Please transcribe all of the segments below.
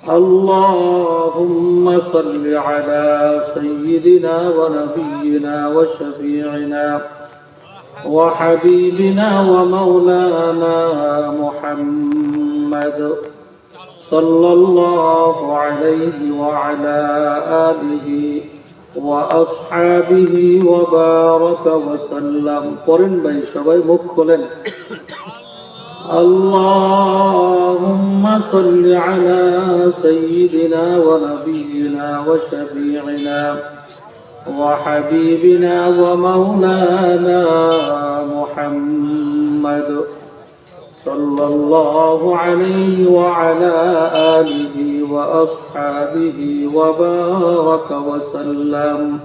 اللهم صل على سيدنا ونبينا وشفيعنا وحبيبنا ومولانا محمد صلى الله عليه وعلى آله وأصحابه وبارك وسلم قرن بين شباب مكخلن اللهم صل على سيدنا ونبينا وشفيعنا وحبيبنا ومولانا محمد صلى الله عليه وعلى آله وأصحابه وبارك وسلم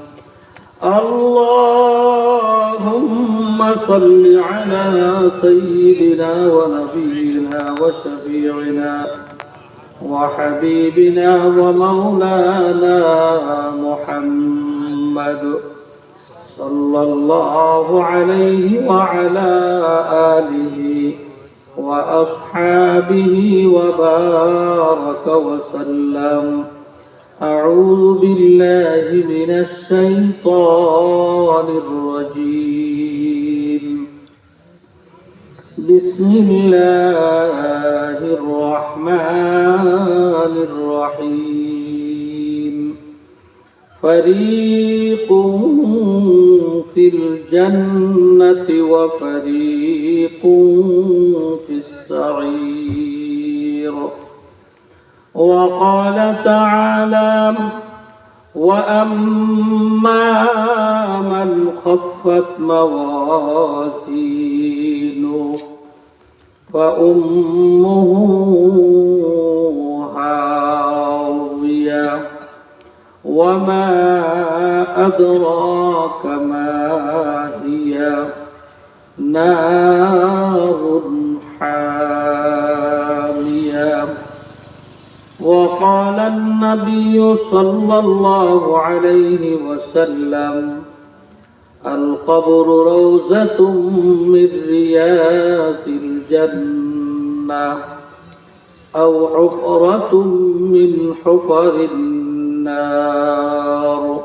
اللهم صل على سيدنا ونبينا وشفيعنا وحبيبنا ومولانا محمد صلى الله عليه وعلى آله وأصحابه وبارك وسلم أعوذ بالله من الشيطان الرجيم بسم الله الرحمن الرحيم فريق في الجنة وفريق في السعير وقال تعالى وأما من خفت موازينه فأمه هاوية وما أدراك ما هي نار حامية وقال النبي صلى الله عليه وسلم القبر روضة من رياض الجنة أو حفرة من حفر النار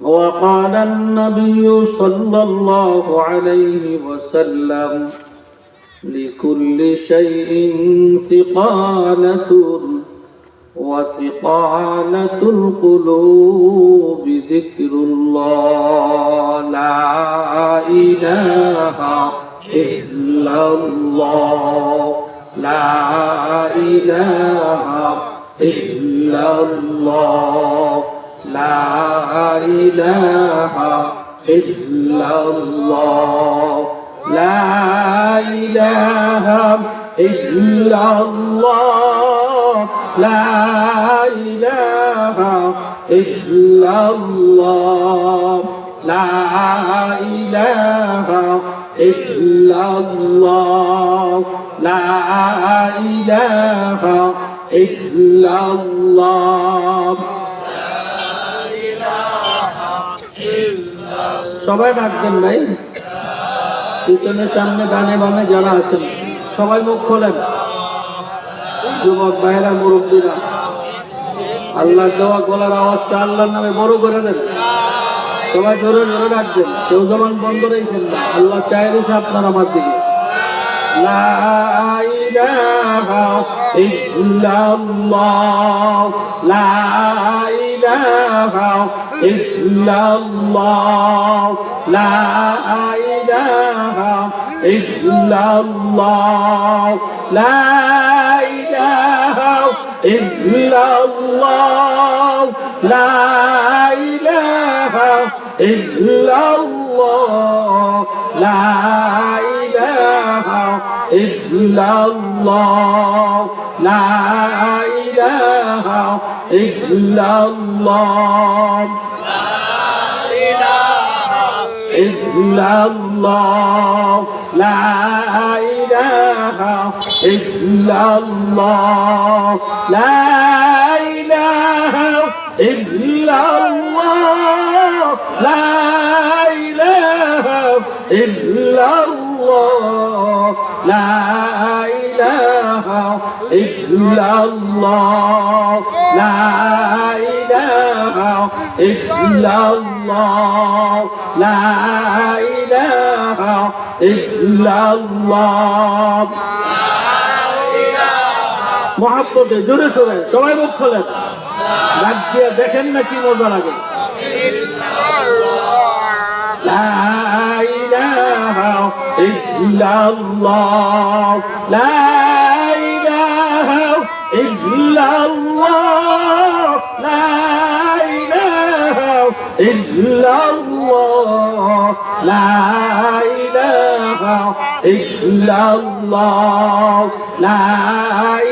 وقال النبي صلى الله عليه وسلم لكل شيء ثقالة وثقالة القلوب ذكر الله لا إله إلا الله لا إله إلا الله لا إله إلا الله لا إله إلا الله لا إله إلا الله لا إله إلا الله لا إله إلا الله সবাই ডাকবেন ভাই পিছনে সামনে ডানে বামে যারা আছেন সবাই মুখ খোলেন যুবক ভাইরা মুরব্বীরা আল্লাহর দেওয়া গলার আওয়াজটা আল্লাহর নামে বড় করে দেন সবাই জোরে জোরে ডাকবেন কেউ জবান বন্ধ রেখেন না আল্লাহ চায় দিছে আপনার আমার দিকে লা ইলাহা ইল্লাল্লাহ লা ইলাহা ইল্লাল্লাহ লা ইলাহা ইল্লাল্লাহ লা ইলাহা ইল্লাল্লাহ লা ইলাহা ইল্লাল্লাহ লা ইলাহা ইল্লাল্লাহ লা ইলাহা ইল্লাল্লাহ illallah la ilaha illallah la ilaha illallah la ilaha illallah la ilaha ইল্লাল্লাহ লা ইলাহা ইল্লাল্লাহ লা ইলাহা ইল্লাল্লাহ মহাব্বতে জোরে সোরে সবাই মুখ খোলেন ডাক দিয়ে দেখেন না কি মজা লাগে লা ইলাহা ইল্লাল্লাহ লা ইলাহা ইল্লাল্লাহ লা ইলাহা ইল্লাল্লাহ লা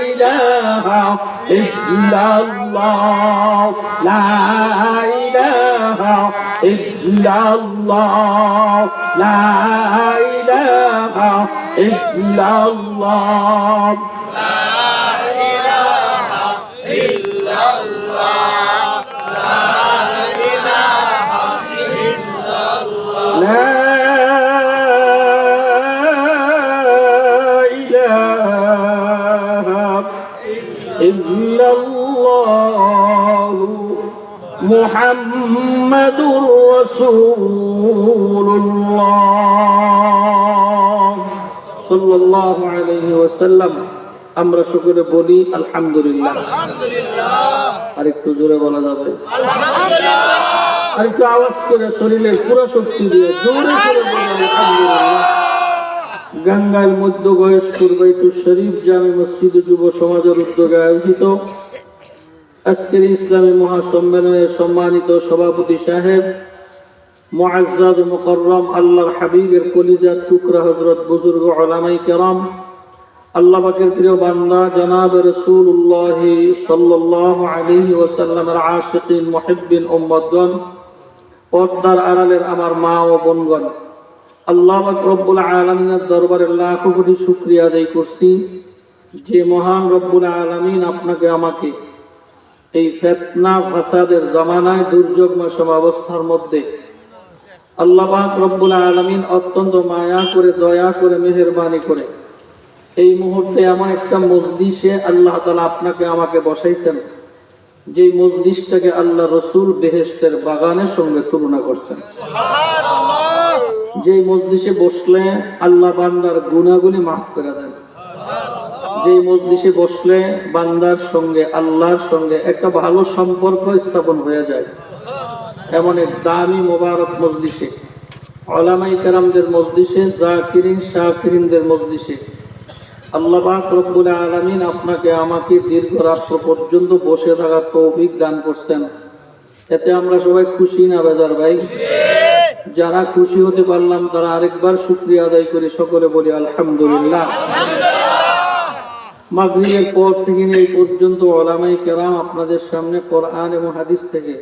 ইলাহা ইল্লাল্লাহ লা ইলাহা ইল্লাল্লাহ লা ইলাহা ইল্লাল্লাহ লা ইলাহা ইল্লাল্লাহ মুহাম্মাদুর রাসূলুল্লাহ সাল্লাল্লাহু আলাইহি ওয়াসাল্লাম। আমরা সকলে বলি আলহামদুলিল্লাহ। আরেকটু জোরে বলা যাবে আলহামদুলিল্লাহ। আরেকটু আওয়াজ করে শরীরে পুরো শক্তি দিয়ে জোরে জোরে বলি আলহামদুলিল্লাহ। গাঙ্গাইল মধ্য গয়েশপুর বাইতুল শরীফ জামে মসজিদ যুব সমাজের উদ্যোগে আয়োজিত আজকের ইসলামী মহাসম্মেলনের সম্মানিত সভাপতি সাহেব মুআজ্জাজ মুকাররম আল্লাহর হাবিবের কলিজার টুকরা হযরত বুজুর্গ উলামায়ে কেরাম, আল্লাহ পাকের প্রিয় বান্দা জনাব রাসূলুল্লাহ সাল্লাল্লাহু আলাইহি ওয়াসাল্লামের আশিকিন মুহিব্বিন উম্মতগণ, পর্দার আড়ালের আমার মা ও বোনগণ, আল্লাহ পাক রব্বুল আলামিনের দরবারে লাখো কোটি শুকরিয়া আদায় করছি যে মহান রব্বুল আলামিন আপনাকে আমাকে এই ফিতনা ফাসাদের জামানায় দুর্যোগময় অবস্থার মধ্যে আল্লাহ পাক রব্বুল আলামিন অত্যন্ত মায়া করে দয়া করে মেহেরবানি করে এই মুহূর্তে আমার একটা মজলিসে আল্লাহ তাআলা আপনাকে আমাকে বসাইছেন, যে মজলিসটাকে আল্লাহ রসুল বেহেশতের বাগানের সঙ্গে তুলনা করছেন। সুবহানাল্লাহ। যে মজলিসে বসলে আল্লাহ বান্দার গুনাহগুলি মাফ করে দেন, যে মজলিসে বসলে বান্দার সঙ্গে আল্লাহর সঙ্গে একটা ভালো সম্পর্ক স্থাপন হয়ে যায়, এমন এক দামি মোবারক মজলিসে, উলামায়ে কেরামদের মজলিসে, জাকিরিন শাকিরিনদের মজলিসে আল্লাহ পাক রব্বুল আলামিন আপনাকে আমাকে দীর্ঘ রাত্র পর্যন্ত বসে থাকার তৌফিক দান করছেন। এতে আমরা সবাই খুশি না বেজার ভাই? যারা খুশি হতে পারলাম তারা আরেকবার শুকরিয়া আদায় করে সকলে বলি আলহামদুলিল্লাহ। মাগরিবের পর থেকে এই পর্যন্ত উলামায়ে কেরাম আপনাদের সামনে কোরআন এবং হাদিস থেকে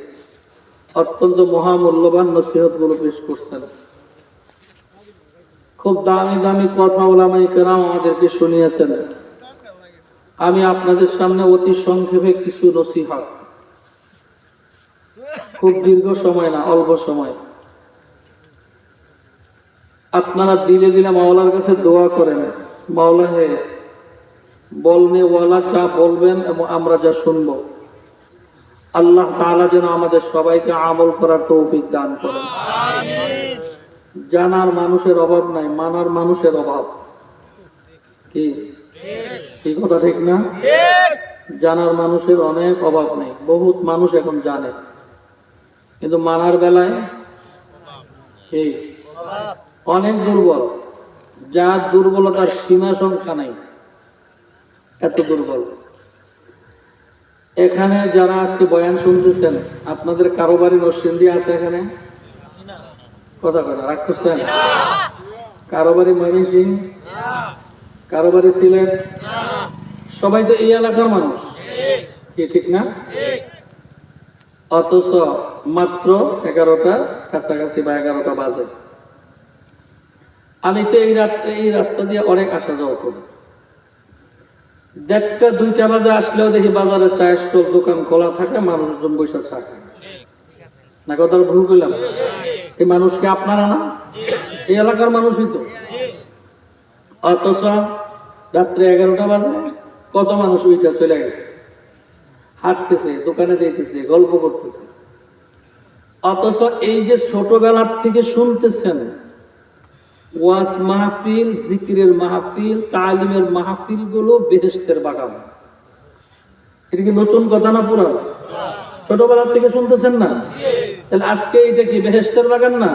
অত্যন্ত মহামূল্যবান নসিহতগুলো পেশ করছেন। খুব দামি দামি কথা উলামায়ে কেরাম আমাদেরকে শুনিয়েছেন। আমি আপনাদের সামনে অতি সংক্ষেপে কিছু নসিহত, খুব দীর্ঘ সময় না, অল্প সময়, আপনারা দিলে দিলে মাওলার কাছে দোয়া করেন, মাওলা হে বলনে ওয়ালা যা বলবেন এবং আমরা যা শুনবো আল্লাহ তাআলা যেন আমাদের সবাইকে আমল করার তৌফিক দান করেন। আমিন। জানার মানুষের অভাব নাই, মানার মানুষের অভাব। কি এই কথা ঠিক না? জানার মানুষের অনেক অভাব নেই, বহুত মানুষ এখন জানে, কিন্তু মানার বেলায় অনেক দুর্বল, যার দুর্বলতার সীমা সংখ্যা নাই, এত দুর্বল। এখানে যারা আজকে বয়ান শুনতেছেন, আপনাদের কারো বাড়ি নরসিংদী আছে? এখানে কথা কথা রাগ করছেন? কারো বাড়ি ময়মনসিংহ, কারো বাড়ি সিলেট, সবাই তো এই এলাকার মানুষ, কি ঠিক না? অথচ মাত্র 11টা কাছাকাছি বা 11টা বাজে। আমি তো এই রাস্তা দিয়ে অনেক আসা যাওয়া করি। 1টা 2টা বাজে আসলেও দেখি বাজারে চায়ের স্টল দোকান খোলা থাকে, মানুষজন বসে চা খায়। না কথাটা ভুল করলাম? এই মানুষকে আপনারা না, এই এলাকার মানুষই তো। অথচ রাত্রে 11টা বাজে কত মানুষ ওইটা চলে গেছে, হাঁটতেছে, দোকানে যাইতেছে, গল্প করতেছে। অথচ এই যে ছোটবেলার থেকে শুনতেছেন ওয়াজ মাহফিল, জিকিরের মাহফিল, তালিমের মাহফিল গুলো বেহেশতের বাগান। এটা কি নতুন কথা না পুরানো? ছোটবেলার থেকে শুনতেছেন না? তাহলে আজকে এটা কি বেহেশতের বাগান না?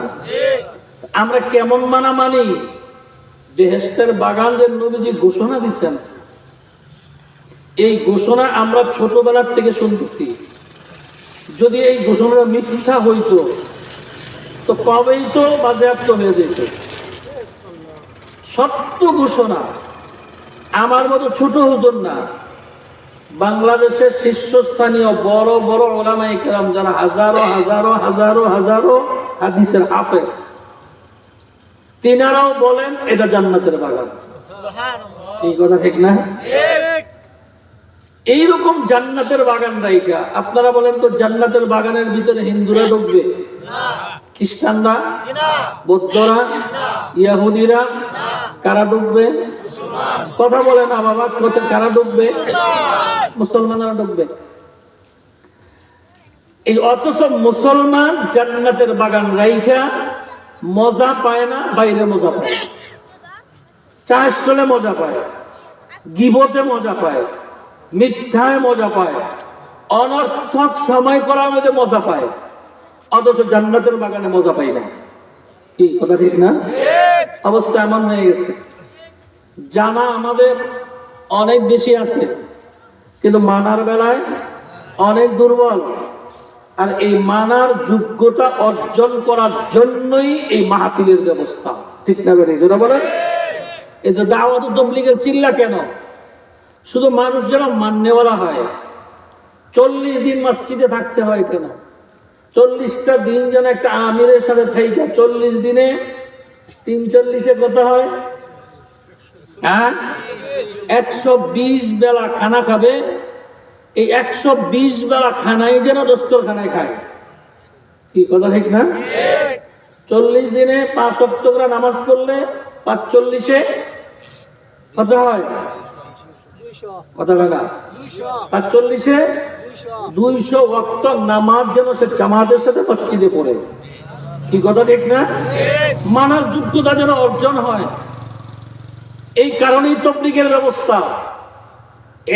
আমরা কেমন মানি বেহেশতের বাগান যে নবীজি ঘোষণা দিচ্ছেন, এই ঘোষণা আমরা ছোটবেলার থেকে শুনতেছি। যদি এই ঘোষণাটা মিথ্যা হইতো তো কবেই তো বাজেয়াপ্ত হয়ে যেত। সত্য ঘোষণা। আমার মতো ছোট হুজুর না, বাংলাদেশের শীর্ষস্থানীয় বড় বড় ওলামায়ে কেরাম যারা হাজারো হাজারো হাজারো হাজারো হাদিসের হাফেজ, তিনারাও বলেন এটা জান্নাতের বাগান। এই কথা ঠিক না? এইরকম জান্নাতের বাগান রাইকা আপনারা বলেন তো, জান্নাতের বাগানের ভিতরে হিন্দুরা ঢুকবে, খ্রিস্টানরা, বৌদ্ধরা, ইহুদিরা, কারা ঢুকবে? কথা বলে না বাবা, কারা ঢুকবে? মুসলমানরা ঢুকবে। এই অথচ মুসলমান জান্নাতের বাগান রাইখা মজা পায় না, বাইরে মজা পায়, চা স্টলে মজা পায়, গিবতে মজা পায়, মিথ্যায় মজা পায়, অনর্থক সময় করার মধ্যে মজা পায়, অথচ জান্নাতের বাগানে মজা পাই না। কি কথা ঠিক না? অবস্থা এমন হয়ে গেছে। জানা আমাদের অনেক বেশি আছে, কিন্তু মানার বেলায় অনেক দুর্বল। আর এই মানার যোগ্যতা অর্জন করার জন্যই এই মাহফিলের ব্যবস্থা। ঠিক না বেরে যেটা বলেন? এই যে দাওয়াত ও তাবলীগের চিল্লা কেন? শুধু মানুষ যেন মান্যওয়ালা হয়। 40 দিন মসজিদে থাকতে হয় কেন? 40টা দিন যেন একটা আমিরের সাথে থাইকা 40 দিনে 340-এ কত হয়? হ্যাঁ, 120 বেলা খানা খাবে। এই 120 বেলা খানাই যেন দস্তরখানায় খায়। কি কথা ঠিক না? 40 দিনে 5 ওয়াক্ত করে নামাজ পড়লে 45-এ কত হয়? কথা বলা 45-এ 200 ওয়াক্ত নামাজ যেন সে জামাতের সাথে মসজিদে পড়ে। কি কথা ঠিক না? মানার যোগ্যতা যেন অর্জন হয়। এই কারণেই তাবলীগের ব্যবস্থা।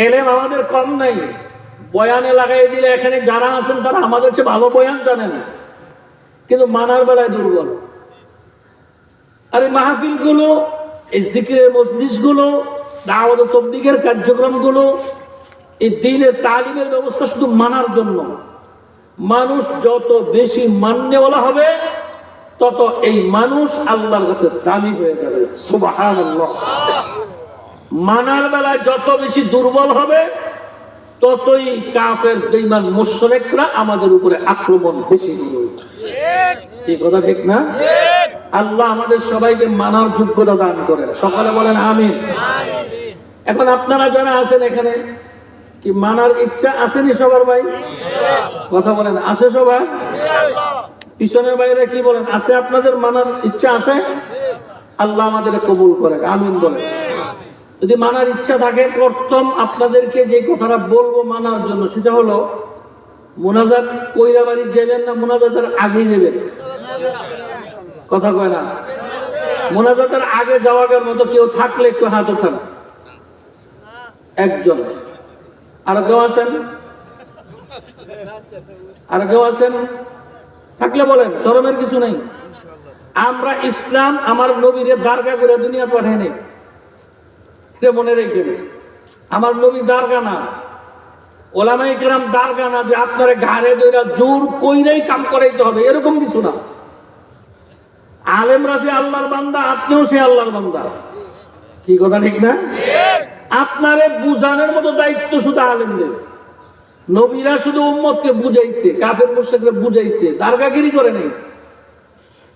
এলেম আমাদের কম নাই, বয়ানে লাগাই দিলে এখানে যারা আছেন তারা আমাদের চেয়ে ভালো বয়ান জানেন, কিন্তু মানার বেলায় দুর্বল। আর এই মাহফিল গুলো, এই জিকিরের মজলিস গুলো, দাওয়াত ও তাবলীগের কার্যক্রম গুলো, এই দ্বীনের তালিমের ব্যবস্থা শুধু মানার জন্য। মানুষ যত বেশি মান্যওয়ালা হবে তত এই মানুষ আল্লাহর কাছে দামি হয়ে যাবে। সুবহানাল্লাহ। মানার বেলায় যত বেশি দুর্বল হবে ততই কাফের বেঈমান মুশরিকরা আমাদের উপরে আক্রমণ বেশি করবে। এই কথা ঠিক না? আল্লাহ আমাদের সবাইকে মানার যোগ্যতা দান করেন। সকলে বলেন আমিন। এখন আপনারা যারা আছেন এখানে, কি মানার ইচ্ছা আসেনি সবার? ভাই কথা বলেন, আছে সবার? পিছনের বাইরে কি বলেন, আছে? আপনাদের মানার ইচ্ছা আছে? আল্লাহ আমাদের কবুল করে, আমিন বলেন। যদি মানার ইচ্ছা থাকে, প্রথম আপনাদেরকে যে কথাটা বলবো মানার জন্য, সেটা হলো মুনাজাত কইরা বাড়ি যাবেন না মুনাজাতের আগে যাবেন? কথা কয় না। মুনাজাতের আগে যাওয়ার মতো কেউ থাকলে একটু হাত ওঠান। একজন। আর কেউ আছেন? আর কেউ আছেন? থাকলে বলেন, শরমের কিছু নেই। আমরা ইসলাম আমার নবীরে দারগা করে দুনিয়া পাঠাই নেই, মনে রেখে। আমার নবী দারগা না, ওলামায়ে কেরাম দারগা না যে আপনারা ঘাড়ে ধরে জোর কইরাই কাম করাইতে হবে, এরকম কিছু না। আলেমরা যে আল্লাহর বান্দা, আপনিও সে আল্লাহর বান্দা। কি কথা ঠিক না? আপনারে বুঝানোর মতো দায়িত্ব শুধু আলেমদের। নবীরা শুধু উম্মতকে বুঝাইছে, কাফের মুশরিকরা বুঝাইছে, দারগাগিরি করে নাই।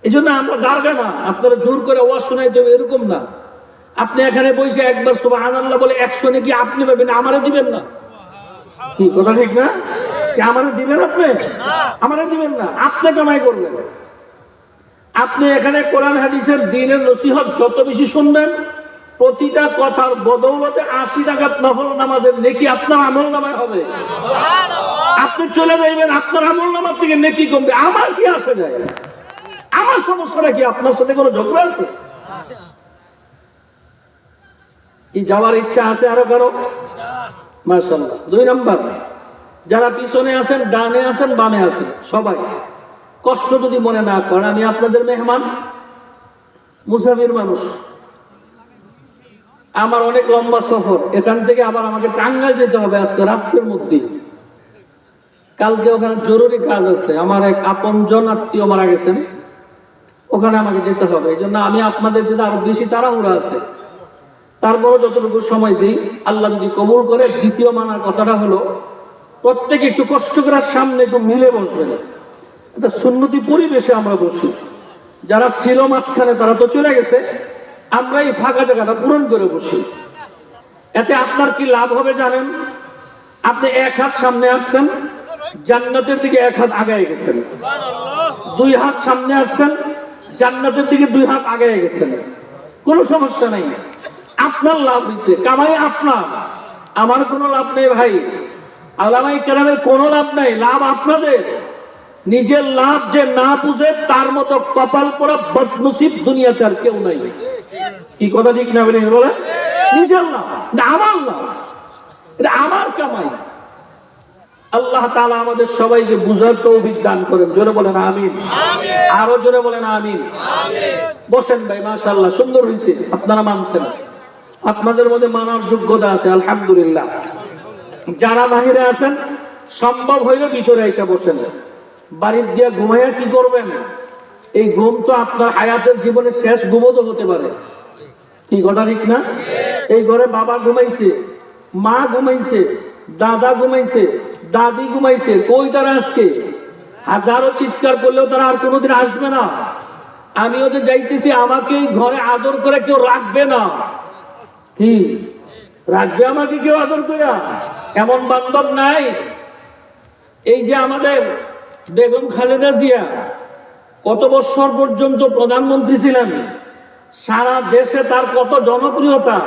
এই জন্য আমরা দারগা না, আপনারা জোর করে ওয়াজ শোনাইতে হবে এরকম না। আপনি এখানে বসে একবার সুবহানাল্লাহ বলে 100 নাকি আপনি পাবেন, আমারে দিবেন না। কি কথা ঠিক না? কি আমারে দিবেন আপনি? আমারে দিবেন না, আপনি কামাই করবেন। আপনি এখানে কোরআন হাদিসের দ্বীনের নসিহত যত বেশি শুনবেন প্রতিটা কথার বদৌলতে 80 রাকাত নফল নামাজের নেকি আপনার আমল নামায় হবে। আপনি চলে যাইবেন, আপনার আমল নামার থেকে নেকি কমবে। আমার কি আসে যায়? আমার সমস্যাটা কি? আপনার সাথে কোনো ঝগড়া আছে? কি যাওয়ার ইচ্ছা আছে আরো কারো? মাশাআল্লাহ। 2 নাম্বার, যারা পিছনে আছেন, ডানে আছেন, বামে আছেন, সবাই কষ্ট যদি মনে না করেন, আমি আপনাদের মেহমান, মুসাফির মানুষ। আমার অনেক লম্বা সফর, এখান থেকে আবার আমাকে টাঙ্গাইল যেতে হবে আজকে রাতের মধ্যে। কালকে ওখানে জরুরি কাজ আছে, আমার এক আপনজন আত্মীয় মারা গেছেন, ওখানে আমাকে যেতে হবে। এই জন্য আমি আপনাদের যেটা আরো বেশি তাড়াহুড়া আছে, তারপরও যতটুকু সময় দিই, আল্লাহ যদি কবুল করে। দ্বিতীয় মানার কথাটা হলো, প্রত্যেকে একটু কষ্ট করার সামনে একটু মিলে বসবেন। একটা সুন্নতি পরিবেশে আমরা বসি। যারা ছিল মাঝখানে তারা তো চলে গেছে, আমরা এই ফাঁকা জায়গাটা পূরণ করে বসি। এতে আপনার কি লাভ হবে জানেন? আপনি 1 হাত সামনে আসছেন, জান্নাতের দিকে 1 হাত আগায় গেছেন। 2 হাত সামনে আসছেন, জান্নাতের দিকে 2 হাত আগায় গেছেন। কোনো সমস্যা নেই, আপনার লাভ হয়েছে, কামাই আপনার, আমার কোনো লাভ নেই ভাই। আলামাই কেরামের কোনো লাভ নাই, লাভ আপনাদের। নিজের লাভ যে না বুঝে তার মতো কপাল পোড়া বদনসিব দুনিয়াতে আর কেউ নাই। কি কথা ঠিক না বলে? নিজের লাভ, আমার লাভ, এটা আমার কামাই। আল্লাহ তাআলা আমাদের সবাইকে বুঝার তৌফিক দান করেন। জোরে বলেন আমিন। আরো জোরে বলেন আমিন। বসেন ভাই, মাশাআল্লাহ সুন্দর হয়েছে, আপনারা মানছেন, আপনাদের মধ্যে মানার যোগ্যতা আছে, আলহামদুলিল্লাহ। যারা বাহিরে আছেন, সম্ভব হইলে ভিতরে এসে বসেন। বাড়ির দিয়া ঘুমাইয়া কি করবেন? এই ঘুম তো আপনার হায়াতের জীবনের শেষ ঘুমও তো হতে পারে। কি কথা ঠিক না? এই ঘরে বাবা ঘুমাইছে, মা ঘুমাইছে, দাদা ঘুমাইছে, দাদি ঘুমাইছে, কই তারা আজকে? হাজারো চিৎকার করলেও তারা আর কোনোদিন আসবে না। আমিও তো যাইতেছি, আমাকে ঘরে আদর করে কেউ রাখবে না। কি রাখবে আমাকে কেউ আদর করে? এমন বান্ধব নাই। এই যে আমাদের বেগম খালেদা জিয়া কত বছর পর্যন্ত প্রধানমন্ত্রী ছিলেন, সারা দেশে তার কত জনপ্রিয়তা,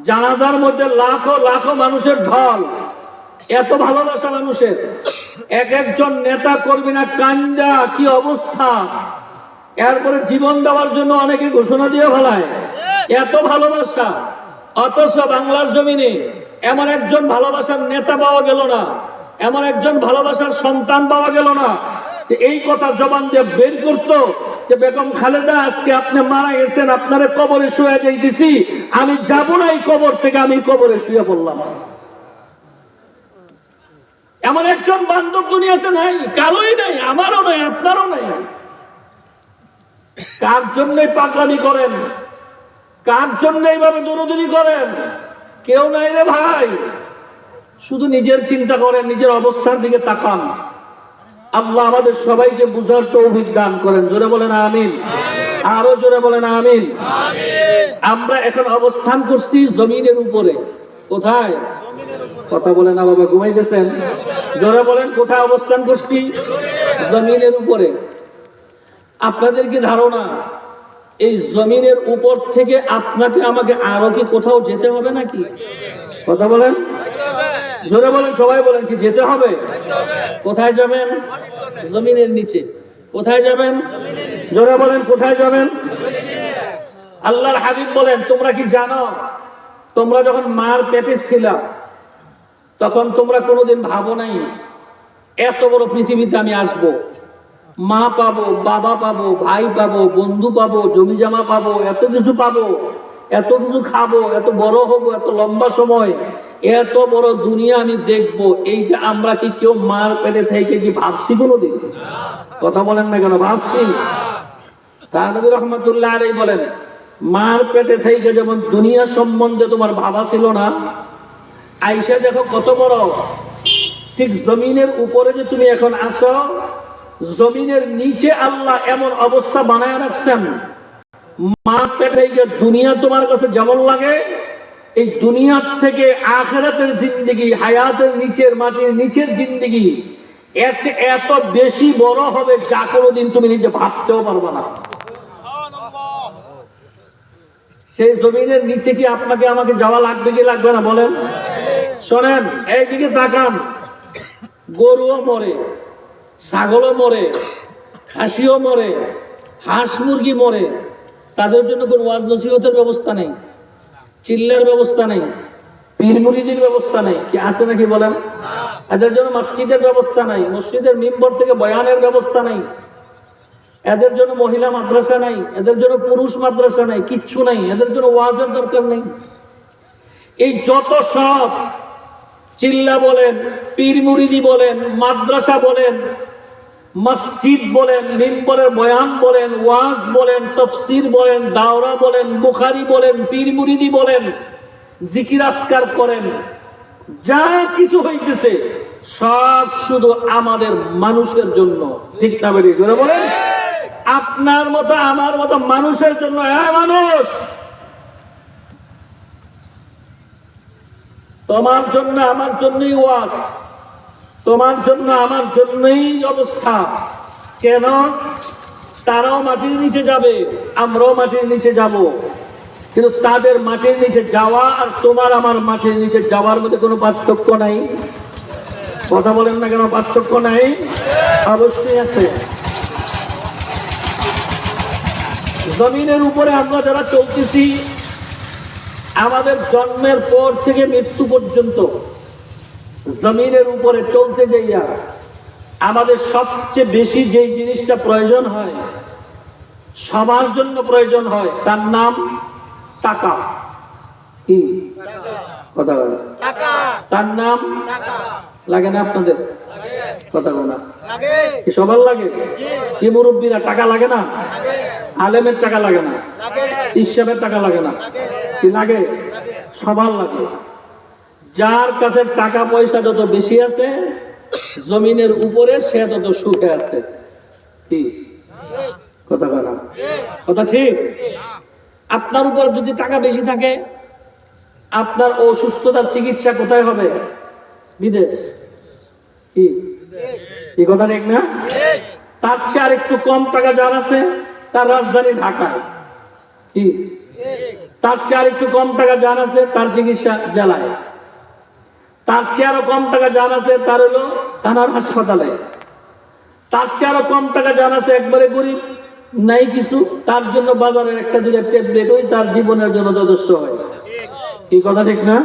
জানাজার মধ্যে লাখো লাখো মানুষের ঢল, এত ভালোবাসা মানুষের। এক একজন নেতা কর্মী না কান্দা কি অবস্থা, এরপরে জীবন দেওয়ার জন্য অনেকে ঘোষণা দিয়ে ফেলায়, এত ভালোবাসা। অথচ বাংলার জমিনে এমন একজন ভালোবাসার নেতা পাওয়া গেল না, এমন একজন ভালোবাসার সন্তান পাওয়া গেল না এই কথা জবান দিয়ে বের করতো যে বেগম খালেদা আজকে আপনি মারা গেছেন, আপনারে কবরে শুয়ে যাইতেছি, আমি যাব না এই কবর থেকে, আমি কবরে শুয়ে পড়লাম। এমন একজন বান্ধব দুনিয়াতে নাই, কারোই নাই, আমারও নাই, আপনারও নাই। কার জন্যই পাগলামি করেন, কার জন্য এইভাবে দৌড়দৌড়ি করেন? কেউ নাই রে ভাই। শুধু নিজের চিন্তা করেন, নিজের অবস্থার দিকে তাকান। আল্লাহ আমাদের সবাইকে বুঝার তৌফিক দান করেন। জোরে বলেন আমিন। আরো জোরে বলেন আমিন। আমরা এখন অবস্থান করছি জমিনের উপরে। কোথায়? কথা বলেন না বাবা, ঘুমাইতেছেন? জোরে বলেন, কোথায় অবস্থান করছি? জমিনের উপরে। আপনাদের কি ধারণা এই জমিনের উপর থেকে আপনাকে আমাকে আরো কি কোথাও যেতে হবে নাকি? কথা বলেন, জোরে বলেন, সবাই বলেন, কি যেতে হবে? কোথায় যাবেন? জমিনের নিচে। কোথায় যাবেন? জোরে বলেন, কোথায় যাবেন? আল্লাহর হাবিব বলেন, তোমরা কি জানো তোমরা যখন মার পেটে ছিলা তখন তোমরা কোনোদিন ভাবো নাই এত বড় পৃথিবীতে আমি আসব, মা পাবো, বাবা পাবো, ভাই পাবো, বন্ধু পাবো, জমি জমা পাবো, এত কিছু পাবো, এত কিছু খাবো, এত বড় হবো, এত লম্বা সময়, এত বড় দুনিয়া আমি দেখবো। এইটা আমরা কি কেউ মার পেটে থেকে কি ভাবছি কোনোদিন? কথা বলেন না কেন? ভাবছি। তা নবী রহমতুল্লাহ আলাইহি বলেন, মার পেটে থেকে যেমন দুনিয়া সম্বন্ধে তোমার ভাবা ছিল না, আইসা দেখো কত বড়। ঠিক জমিনের উপরে যে তুমি এখন আসো, জমিনের নিচে আল্লাহ এমন অবস্থা বানায় রাখছেন, মা পেটে গিয়ে দুনিয়া তোমার কাছে যেমন লাগে, এই দুনিয়ার থেকে আখিরাতের জিন্দেগি, হায়াতের নিচের, মাটির নিচের জিন্দেগি এত বেশি বড় হবে যা কোনোদিন তুমি নিজে ভাবতেও পারবে না। সেই জমিনের নিচে কি আপনাকে আমাকে যাওয়া লাগবে কি লাগবে না বলেন? শোনেন, এইদিকে তাকান, গরুও মরে, ছাগলও মরে, খাসিও মরে, হাঁস মুরগি মরে, তাদের জন্য কোনো ওয়াজ নসিহতের ব্যবস্থা নেই, চিল্লার ব্যবস্থা নেই, পীর মুরিদির ব্যবস্থা নেই, কি আছে নাকি বলেন? এদের জন্য মসজিদের ব্যবস্থা নাই, মসজিদের মিম্বর থেকে বয়ানের ব্যবস্থা নাই, এদের জন্য মহিলা মাদ্রাসা নাই, এদের জন্য পুরুষ মাদ্রাসা নাই, কিচ্ছু নাই, এদের জন্য ওয়াজের দরকার নেই। এই যত সব চিল্লা বলেন, পীর মুরিদি বলেন, মাদ্রাসা বলেন, মসজিদ বলেন, মিম্বরের বয়ান বলেন, ওয়াজ বলেন, তাফসীর বলেন, দাওরা বলেন, বুখারী বলেন, পীর মুরিদি বলেন, জিকির আজকার করেন, যা কিছু হইতেছে সব শুধু আমাদের মানুষের জন্য। ঠিক না বেরিয়ে জোরে বলেন? আপনার মতো আমার মতো মানুষের জন্য। হ্যাঁ মানুষ, তোমার জন্য আমার জন্যই ওয়াজ, তোমার জন্য আমার জন্যই অবস্থা। কেন? তারাও মাটির নিচে যাবে, আমরাও মাটির নিচে যাব, কিন্তু তাদের মাটির নিচে যাওয়া আর তোমার আমার মাটির নিচে যাওয়ার মধ্যে কোনো পার্থক্য নাই। কথা বলেন না কেন? পার্থক্য নাই? অবশ্যই আছে। জমিনের উপরে আমরা যারা চলতেছি, আমাদের জন্মের পর থেকে মৃত্যু পর্যন্ত জমিনের উপরে চলতে যাইয়া আমাদের সবচেয়ে বেশি যেই জিনিসটা প্রয়োজন হয়, সবার জন্য প্রয়োজন হয়, তার নাম টাকা। কি কথা বলে? তার নাম লাগে না আপনাদের? কথা বলা সবার লাগে? কি মুরব্বীরা টাকা লাগে না? আলেমের টাকা লাগে না? ইসলামের টাকা লাগে না? কি লাগে? সবার লাগে। যার কাছে টাকা পয়সা যত বেশি আছে জমিনের উপরে, সে তত সুখে আছে। কি কথা বলা? কথা ঠিক? আপনার উপর যদি টাকা বেশি থাকে, আপনার অসুস্থতার চিকিৎসা কোথায় হবে? বিদেশ। কি কথা ঠিক না? তার চেয়ে আর একটু কম টাকা যার আছে, তার রাজধানী ঢাকায়। কি? তার চেয়ে আর একটু কম টাকা যার আছে, তার চিকিৎসা জেলায়। তার চেয়ে আরো কম টাকা যার আছে, তার হলো থানার হাসপাতালে। তার চেয়ে আরো কম টাকা যার আছে, একবারে গরিব, নাই কিছু, তার জন্য বাজারের একটা দুটা ট্যাবলেট ওই তার জীবনের জন্য যথেষ্ট হয়। এই কথা ঠিক না?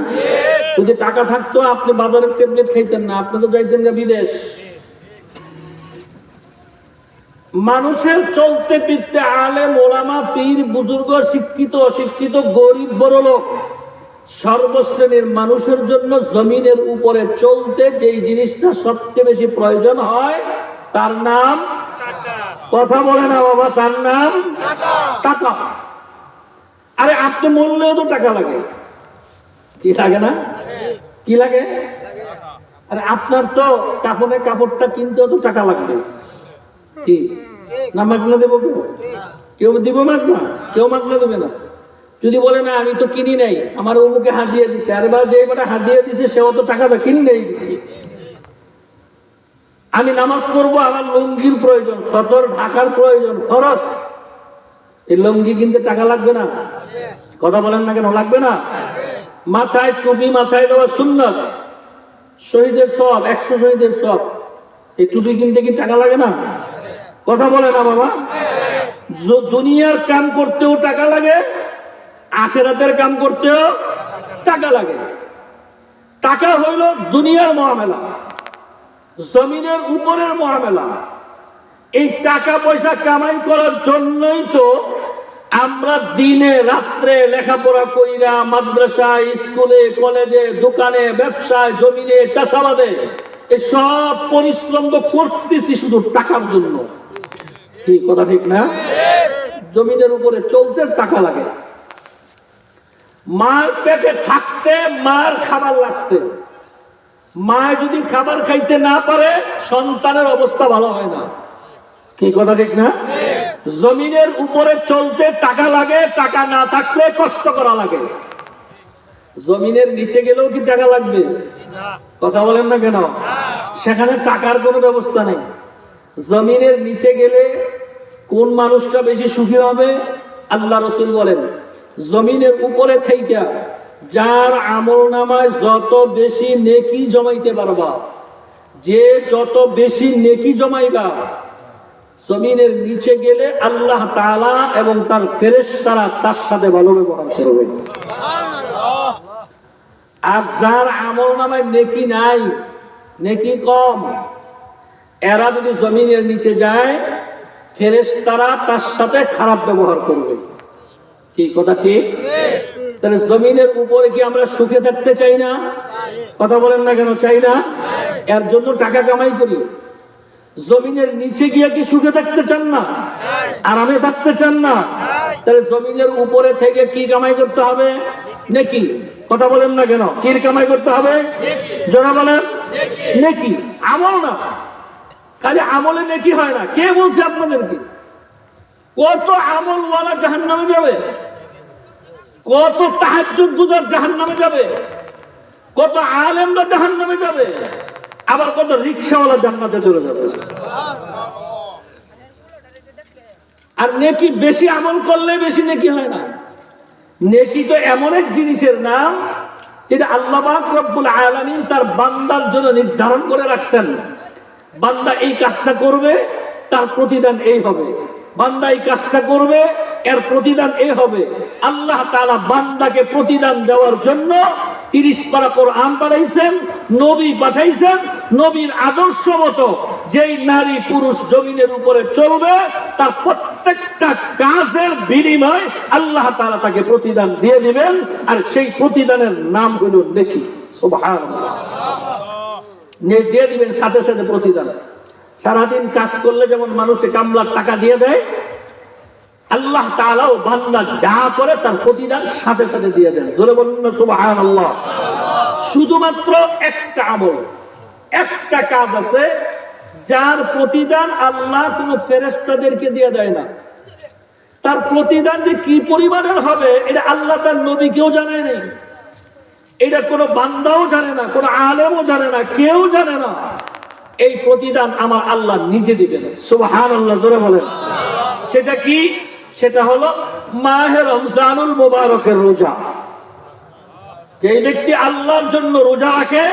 যদি টাকা থাকতো আপনি বাজারের ট্যাবলেট খাইতেন না, আপনি তো যাইতেন না বিদেশ। মানুষের চলতে ফিরতে আলেম, ওলামা, পীর, বুজুর্গ, শিক্ষিত, অশিক্ষিত, গরিব, বড়লোক, সর্বশ্রেণীর মানুষের জন্য জমিনের উপরে চলতে যেই জিনিসটা সবচেয়ে বেশি প্রয়োজন হয় তার নাম কথা বলে না বাবা, তার নাম টাকা। আরে আপনি মরলেও তো টাকা লাগে। কি লাগে না? কি লাগে? আরে আপনার তো কাপড়ের কাপড়টা কিনতেও তো টাকা লাগবে। কি না মাগনা দেবো? কেউ দিব মাগনা? কেউ মাগনা দেবে না। যদি বলে না আমি তো কিনি নাই, আমার অমুকে হাত দিয়ে দিছে, আরে বা যে বেটা হাত দিয়ে দিছে সেও তো টাকাটা কিনে নেই দিছি। আমি নামাজ পড়বো, আমার লুঙ্গির প্রয়োজন, সদর ঢাকার প্রয়োজন, খরচ। এই লুঙ্গি কিনতে টাকা লাগবে না? কথা বলেন না কেন? লাগবে না? মাথায় টুপি মাথায় দেওয়া সুন্নাত, শহীদের সব, 100 শহীদের সব। এই টুপি কিনতে কি টাকা লাগে না? কথা বলে না বাবা? দুনিয়ার কাম করতেও টাকা লাগে, আখিরাতের কাম করতেও টাকা লাগে। টাকা হইল দুনিয়ার মুআমালা, জমিনের উপরের মুআমালা। এই টাকা পয়সা কামাই করার জন্যই তো আমরা দিনে রাত্রে লেখাপড়া কইরা মাদ্রাসা, স্কুলে, কলেজে, দোকানে, ব্যবসায়, জমিনে, চাষাবাদে এই সব পরিশ্রম তো করতেছি শুধু টাকার জন্য। কি কথা ঠিক না? জমিনের উপরে চলতে টাকা লাগে। মার পেটে থাকতে মার খাবার লাগছে, মা যদি খাবার খাইতে না পারে সন্তানের অবস্থা ভালো হয় না। কি কথা ঠিক না? জমিনের উপরে চলতে টাকা লাগে, টাকা না থাকলে কষ্ট করা লাগে। জমিনের নিচে গেলেও কি টাকা লাগবে? কথা বলেন না কেন? সেখানে টাকার কোনো ব্যবস্থা নেই। জমিনের নিচে গেলে কোন মানুষটা বেশি সুখী হবে? আল্লাহ রাসূল বলেন জমিনের উপরে থাইকা যার আমল নামায় যত বেশি নেকি জমাইতে পারবা, যে যত বেশি নেকি জমাইবা, জমিনের নিচে গেলে আল্লাহ তাআলা এবং তার ফেরেশতারা তার সাথে ভালো ব্যবহার করবে। আর যার আমল নামায় নেকি নাই, নেকি কম, এরা যদি জমিনের নিচে যায় ফেরেশতারা তার সাথে খারাপ ব্যবহার করবে। কি কথা ঠিক? তাহলে জমিনের উপরে কি আমরা সুখে থাকতে চাই না? কথা বলেন না কেন? চাই না? এর জন্য টাকা কামাই করি। জমিনের নিচে গিয়ে কি সুখে থাকতে চান না? আরামে থাকতে চান না? তাহলে জমিনের উপরে থেকে কি কামাই করতে হবে? নেকি। কথা বলেন না কেন? কি কামাই করতে হবে? যারা বলেন নেকি, আমল না। খালি আমলে নেকি হয় না। কে বলছে আপনাদেরকে? কত আমলওয়ালা জাহান্নামে যাবে, কত তাহাজ্জুদ গুজার জাহান্নামে যাবে, কত আলেমরা জাহান্নামে যাবে, আবার কত রিকশাওয়ালা জান্নাতে চলে যাবে। আর নেকি বেশি আমল করলে বেশি নেকি হয় না। নেকি তো এমন এক জিনিসের নাম যেটা আল্লাহ পাক রব্বুল আলামিন তার বান্দার জন্য নির্ধারণ করে রাখছেন। বান্দা এই কাজটা করবে, তার প্রতিদান এই হবে। বান্দা এই কাজটা করবে, এর প্রতিদান এই হবে। আল্লাহ তাআলা বান্দাকে প্রতিদান দেওয়ার জন্য 30 পারা কোরআন পাঠাইছেন, নবী পাঠাইছেন। নবীর আদর্শ মতো যেই নারী পুরুষ জমিনের উপরে চলবে, তার প্রত্যেকটা কাজের বিনিময় আল্লাহ তাআলা তাকে প্রতিদান দিয়ে দিবেন। আর সেই প্রতিদানের নাম হলো নেকি। সুবহানাল্লাহ। দিয়ে দিবেন সাথে সাথে প্রতিদান। সারাদিন কাজ করলে যেমন মানুষে কামলার টাকা দিয়ে দেয়, আল্লাহ তাআলাও বান্দা যা করে তার প্রতিদান সাথে সাথে দিয়ে দেন। জোরে বলুন না সুবহানাল্লাহ। শুধুমাত্র একটা আমল, একটা কাজ আছে যার প্রতিদান আল্লাহ কোন ফেরেশতাদেরকে দিয়ে দেয় না। তার প্রতিদান যে কি পরিমাণের হবে এটা আল্লাহ তার নবীকেও জানায় নাই। এটা কোনো বান্দাও জানে না, কোনো আলেমও জানে না, কেউ জানে না। এই প্রতিদান আমার আল্লাহ নিজে দিবেন। সুবহানাল্লাহ, জোরে বলেন। সেটা কি? সেটা হলো মাহে রমজানুল মুবারকের রোজা। যেই ব্যক্তি আল্লাহর জন্য রোজা রাখে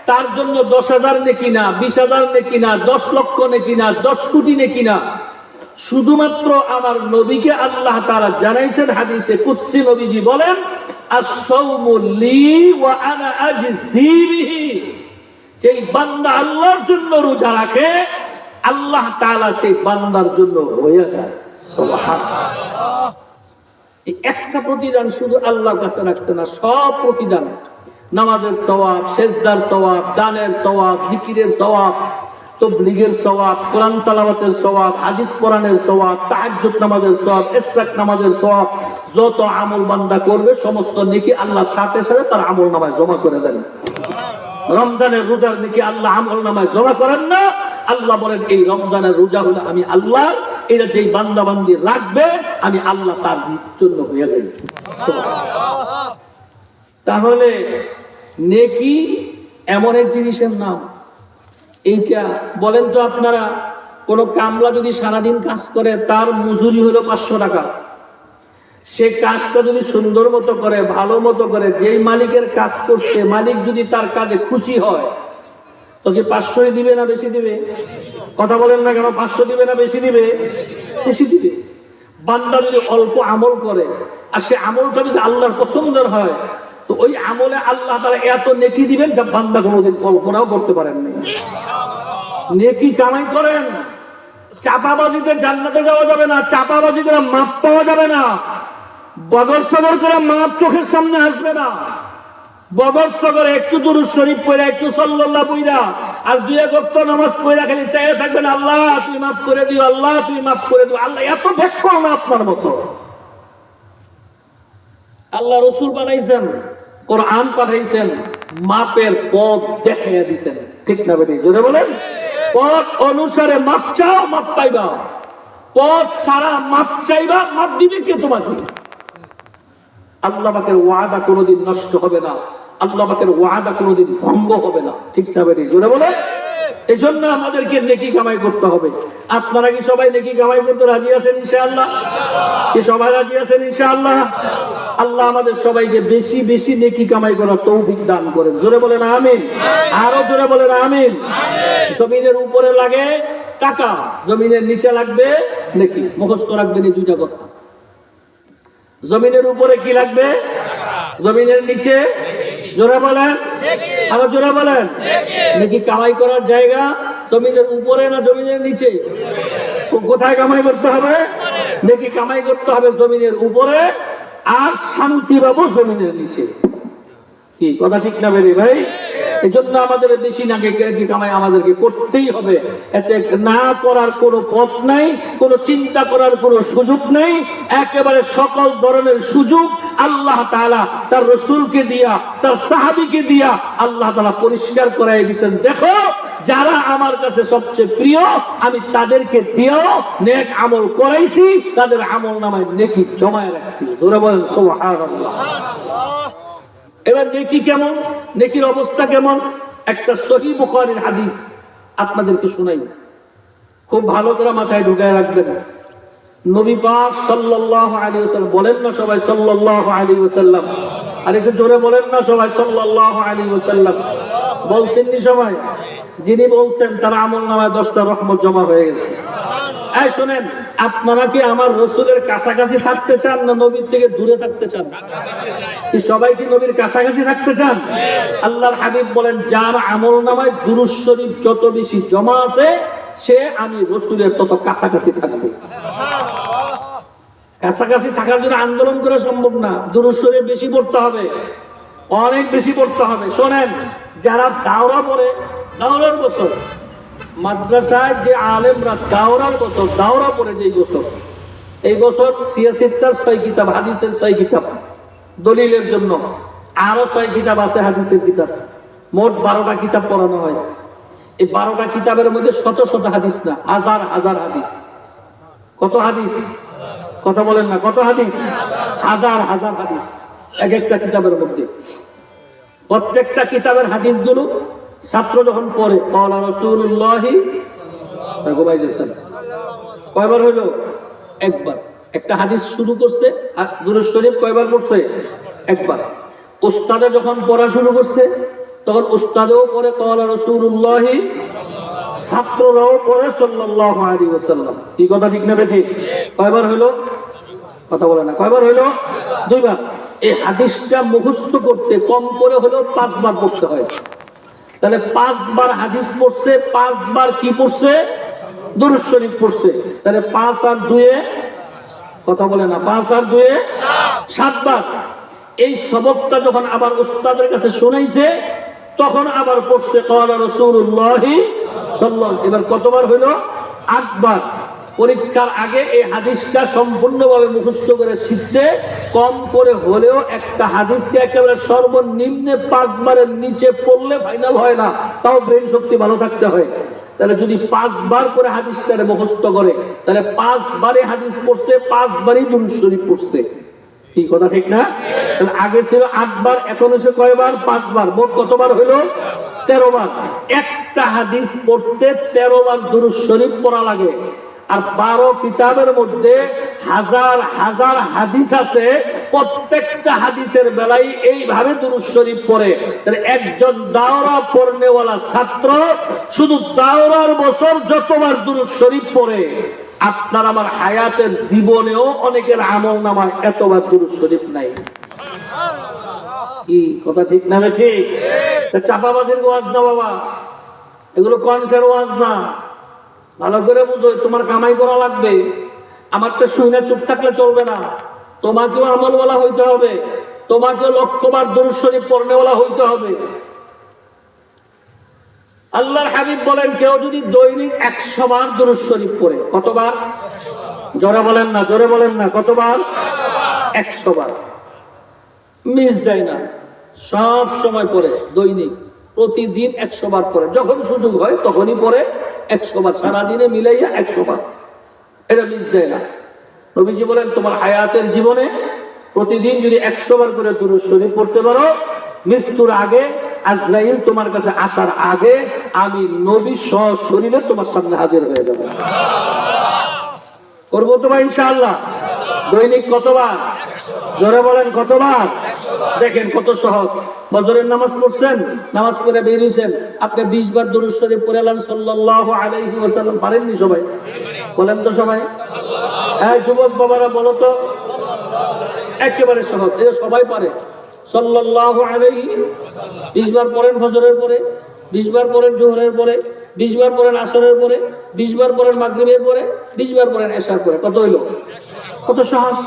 তার জন্য 10,000 নেকি না, 20,000 নেকি না, 10 লক্ষ নেকি না, 10 কোটি নেকি না। শুধুমাত্র আমার নবীকে আল্লাহ তাআলা জানাইছেন হাদিসে কুদসি, নবীজি বলেন আস-সাওমু লি ওয়া আনা আজজি বিহি। যেই বান্দা আল্লাহর জন্য রোজা রাখে আল্লাহ তাআলা সেই বান্দার জন্য হয়ে যায়। সুবহানাল্লাহ। এই একটা প্রতিদান শুধু আল্লাহর কাছে রাখছে না, সব প্রতিদান, নামাজের সওয়াব, সেজদার সওয়াব, দানের সওয়াব, জিকিরের সওয়াব, তাবলীগের সওয়াব, কোরআন তেলাওয়াতের সওয়াব, হাদিস কোরআনের সওয়াব, তাহাজ্জুদ নামাজের সওয়াব, ইশরাক নামাজের সওয়াব, যত আমল বান্দা করবে সমস্ত নেকি আল্লাহ সাথে সাথে তার আমল নামায় জমা করে দেন। রমজানের রোজার নেকি আল্লাহ আমল নামায় জমা করেন না। আল্লাহ বলেন এই রমজানের রোজা হলো আমি আল্লাহ, এটা যেই বান্দা বান্দি রাখবে আমি আল্লাহ তার জন্য হয়ে যাই। তাহলে নেকি এমন এক জিনিসের নাম। এইটা বলেন তো আপনারা, কোন কামলা যদি সারাদিন কাজ করে তার মজুরি হলো 500 টাকা। সে কাজটা যদি সুন্দর মতো করে, ভালো মতো করে, যেই মালিকের কাজ করছে মালিক যদি তার কাজে খুশি হয় তো কি 500 দিবে না বেশি দিবে? কথা বলেন না কেন? 500 দিবে না বেশি দিবে? বেশি দিবে। বান্দা যদি অল্প আমল করে আর সে আমলটা যদি আল্লাহর পছন্দের হয় তো ওই আমলে আল্লাহ তাআলা এত নেকি দিবেন যা বান্দা কোনোদিন কল্পনাও করতে পারেননি। নেকি কামাই করেন। চাপাবাজিতে জান্নাতে যাওয়া যাবে না, চাপাবাজি করে মাপ পাওয়া যাবে না, বদর সদর করে মাপ চোখের সামনে আসবে না। বদর সদরে একটু দুরূদ শরীফ পড়া, একটু সাল্লাল্লাহু পড়া আর 2 ওয়াক্ত নামাজ পড়া খালি চাইয়া থাকবেন আল্লাহ তুমি মাফ করে দিও, আল্লাহ তুমি মাফ করে দিও। আল্লাহ এত ভেক্ষ না আপনার মতো। আল্লাহ রাসূল বানাইছেন, কোরআন পাঠাইছেন, মাপের পথ দেখাইয়া দিয়েছেন। ঠিক না বেটি? জোরে বলেন। পথ অনুসারে মাপ চাও, মাপ পাইবা। পথ ছাড়া মাপ চাইবা, মাপ দিবে কে তোমাকে? আল্লাহ পাকের ওয়াদা কোনোদিন নষ্ট হবে না, আল্লাহ পাকের ওয়াদা কোনোদিন ভঙ্গ হবে না। ঠিক না বেটি? জোরে বলেন। এজন্য আমাদেরকে নেকি কামাই করতে হবে। আপনারা কি সবাই নেকি কামাই করতে রাজি আছেন ইনশাআল্লাহ? কি সবাই রাজি আছেন ইনশাআল্লাহ? আল্লাহ আমাদের সবাইকে বেশি বেশি নেকি কামাই করার তৌফিক দান করেন। জোরে বলেন আমিন। আরো জোরে বলেন আমিন। জমিনের উপরে লাগে টাকা, জমিনের নিচে লাগবে নেকি। মুখস্থ রাখবেন এই দুইটা কথা। জমিনের উপরে কি লাগবে? জমিনের নিচে জোরে বলেন, আরো জোরে বলেন। নেকি কামাই করার জায়গা জমিনের উপরে না জমিনের নিচে? কোথায় কামাই করতে হবে? নেকি কামাই করতে হবে জমিনের উপরে, আর শান্তি পাবো জমিনের নিচে। কি কথা ঠিক না বেরি ভাই? এই জন্য আমাদের বেশি নাকি কামাই আমাদেরকে করতেই হবে। এতে না করার কোনো পথ নাই, কোনো চিন্তা করার কোনো সুযোগ নেই। একেবারে সকল ধরনের সুযোগ আল্লাহ তাআলা তার রাসূলকে দিয়া, তার সাহাবীকে দিয়া আল্লাহ তাআলা পরিষ্কার করাই দিয়েছেন। দেখো, যারা আমার কাছে সবচেয়ে প্রিয় আমি তাদেরকে দিয়েও নেক আমল করাইছি, তাদের আমল নামায় নেকি জমায় রাখছি। জোরে বলেন সুবহানাল্লাহ। এবার নেকি কেমন, নেকির অবস্থা কেমন? একটা সহিহ বুখারীর হাদিস আপনাদেরকে শোনাই, খুব ভালো করে মাথায় ঢুকায় রাখবেন। নবী পাক সাল্লাল্লাহু আলাইহি ওয়াসাল্লাম বলেন না সবাই সাল্লাল্লাহু আলাইহি ওয়াসাল্লাম? আর একটু জোরে বলেন না সবাই সাল্লাল্লাহু আলাইহি ওয়াসাল্লাম? বলছেন নি সবাই? যিনি বলছেন তার আমলনামায় 10টা রহমত জমা হয়ে গেছে। এই শুনেন, আপনারা কি আমার রাসূলের কাছাকাছি থাকতে চান না নবীর থেকে দূরে থাকতে চান? সবাই কি নবীর কাছাকাছি থাকতে চান? আল্লাহর হাবিব বলেন, যার আমলনামায় দুরূদ শরীফ যত বেশি জমা আছে সে আমি রাসূলের তত কাছাকাছি থাকবে। কাছাকাছি থাকার জন্য আন্দোলন করা সম্ভব না, দুরূদ শরীফ বেশি পড়তে হবে, অনেক বেশি পড়তে হবে। শোনেন, যারা দাওরা পড়ে, দাওরার বছর মাদ্রাসায় যে আলেমরা দাওরার বছর দাওরা পড়ে, যে বছর এই বছর সিয়াসিত্তার 6 কিতাব, হাদিসের 6 কিতাব, দলিলের জন্য আরো 6 কিতাব আছে হাদিসের কিতাব, মোট 12টা কিতাব পড়ানো হয়। এই 12টা কিতাবের মধ্যে শত শত হাদিস না, হাজার হাজার হাদিস। কত হাদিস? কথা বলেন না, কত হাদিস? হাজার হাজার হাদিস এক একটা কিতাবের মধ্যে। প্রত্যেকটা কিতাবের হাদিসগুলো ছাত্র যখন পড়ে, ক্বালা রাসূলুল্লাহি ঘুমাইতেছেন, কয়বার হইল? একবার। একটা হাদিস শুরু করছে, আর দুরূদ শরীফ কয়বার পড়ছে? একবার। উস্তাদে যখন পড়া শুরু করছে তখন উস্তাদেও পড়ে ক্বালা রাসূলুল্লাহি, ছাত্ররাও পড়ে সাল্লাল্লাহু আলাইহি ওয়াসাল্লাম। কি কথা ঠিক না বেঠিক? কয়বার হইল? কথা বলে না, কয়বার হইল? 2 বার। এই হাদিসটা মুখস্থ করতে কম করে হলেও 5 বার পড়তে হয়। তাহলে 5 বার হাদিস পড়ছে, 5 বার কি পড়ছে? দুরূদ শরীফ পড়ছে। তাহলে 5 আর 2 এ, কথা বলে না, 5 আর 2 এ 7 বার। এই সবকটা যখন আবার উস্তাদের কাছে শোনাইছে তখন আবার পড়ছে ক্বালা রাসূলুল্লাহি সাল্লাল্লাহু। এবার কতবার হইল? 8 বার। পরীক্ষার আগে এই হাদিসটা সম্পূর্ণভাবে মুখস্থ করে শিখতে কম করে হলেও একটা হাদিসকে একেবারে সর্বনিম্নে 5 বারের নিচে পড়লে ফাইনাল হয় না, তাও ব্রেন শক্তি ভালো থাকতে হয়। তাহলে যদি 5 বার করে হাদিসটারে মুখস্থ করে তাহলে 5 বারে হাদিস পড়ছে, 5 বারই দুরূদ শরীফ পড়ছে। কি কথা ঠিক না? তাহলে আগে ছিল 8 বার, এখন হচ্ছে কয়বার? 5 বার। মোট কতবার হইল? 13 বার। একটা হাদিস পড়তে 13 বার দুরূদ শরীফ পড়া লাগে। আর 12 কিতাবের মধ্যে হাজার হাজার হাদিস আছে, প্রত্যেকটা হাদিসের বেলায় এইভাবে দুরূদ শরীফ পড়ে। তাহলে একজন দাওরা পড়নেওয়ালা ছাত্র শুধু দাওরার বছর যতবার দুরূদ শরীফ পড়ে, আপনার আমার হায়াতের জীবনেও অনেকের আমলনামায় এতবার দুরূদ শরীফ নাই। কি কথা ঠিক না ঠিক? চাপাবাজির ওয়াজ না বাবা, এগুলো কণ্ঠের ওয়াজ না। ভালো করে বুঝো, তোমার কামাই করা লাগবে। আমারটা শুনে চুপ থাকলে চলবে না, তোমাকেও আমলওয়ালা হইতে হবে, তোমাকেও লক্ষবার দুরূদ শরীফ পড়নেওয়ালা হইতে হবে। আল্লাহর হাবিব বলেন, কেউ যদি দৈনিক 100 বার দুরূদ শরীফ পড়ে, কতবার? জোরে বলেন না, জোরে বলেন না, কতবার? 100 বার। মিস দেয় না, সব সময় পড়ে, দৈনিক প্রতিদিন 100 বার পড়ে। যখন সুযোগ হয় তখনই পড়ে 100 বার, সারাদিনে মিলাইয়া 100 বার। এটা মিস দেয় না। নবীজি বলেন, তোমার হায়াতের জীবনে প্রতিদিন যদি 100 বার করে দুরূদ শরীফ পড়তে পারো, মৃত্যুর আগে আজরাইল তোমার কাছে আসার আগে আমি নবী সশরীরে তোমার সামনে হাজির হয়ে যাব। করবো তো ভাই ইনশাআল্লাহ। দৈনিক কতবার? জোরে বলেন কতবার? দেখেন কত সহজ। ফজরের নামাজ পড়ছেন, নামাজ পড়ে বের হইছেন, আপনি 20 বার দুরূদ শরীফ পড়ে আলেন সাল্লাল্লাহু আলাইহি ওয়াসাল্লাম। পারেননি সবাই? বলেন তো সবাই। হ্যাঁ যুবক বাবারা বলো তো। একেবারে সহজ, এটা সবাই পারে। সাল্লাল্লাহু আলাইহি 20 বার পড়েন ফজরের পরে, 20 বার পড়েন জোহরের পরে, 20 বার পড়েন আসরের পরে, 20 বার পড়েন মাগরিবের পরে, 20 বার পড়েন এশার পরে। কত হইল? কত সহজ।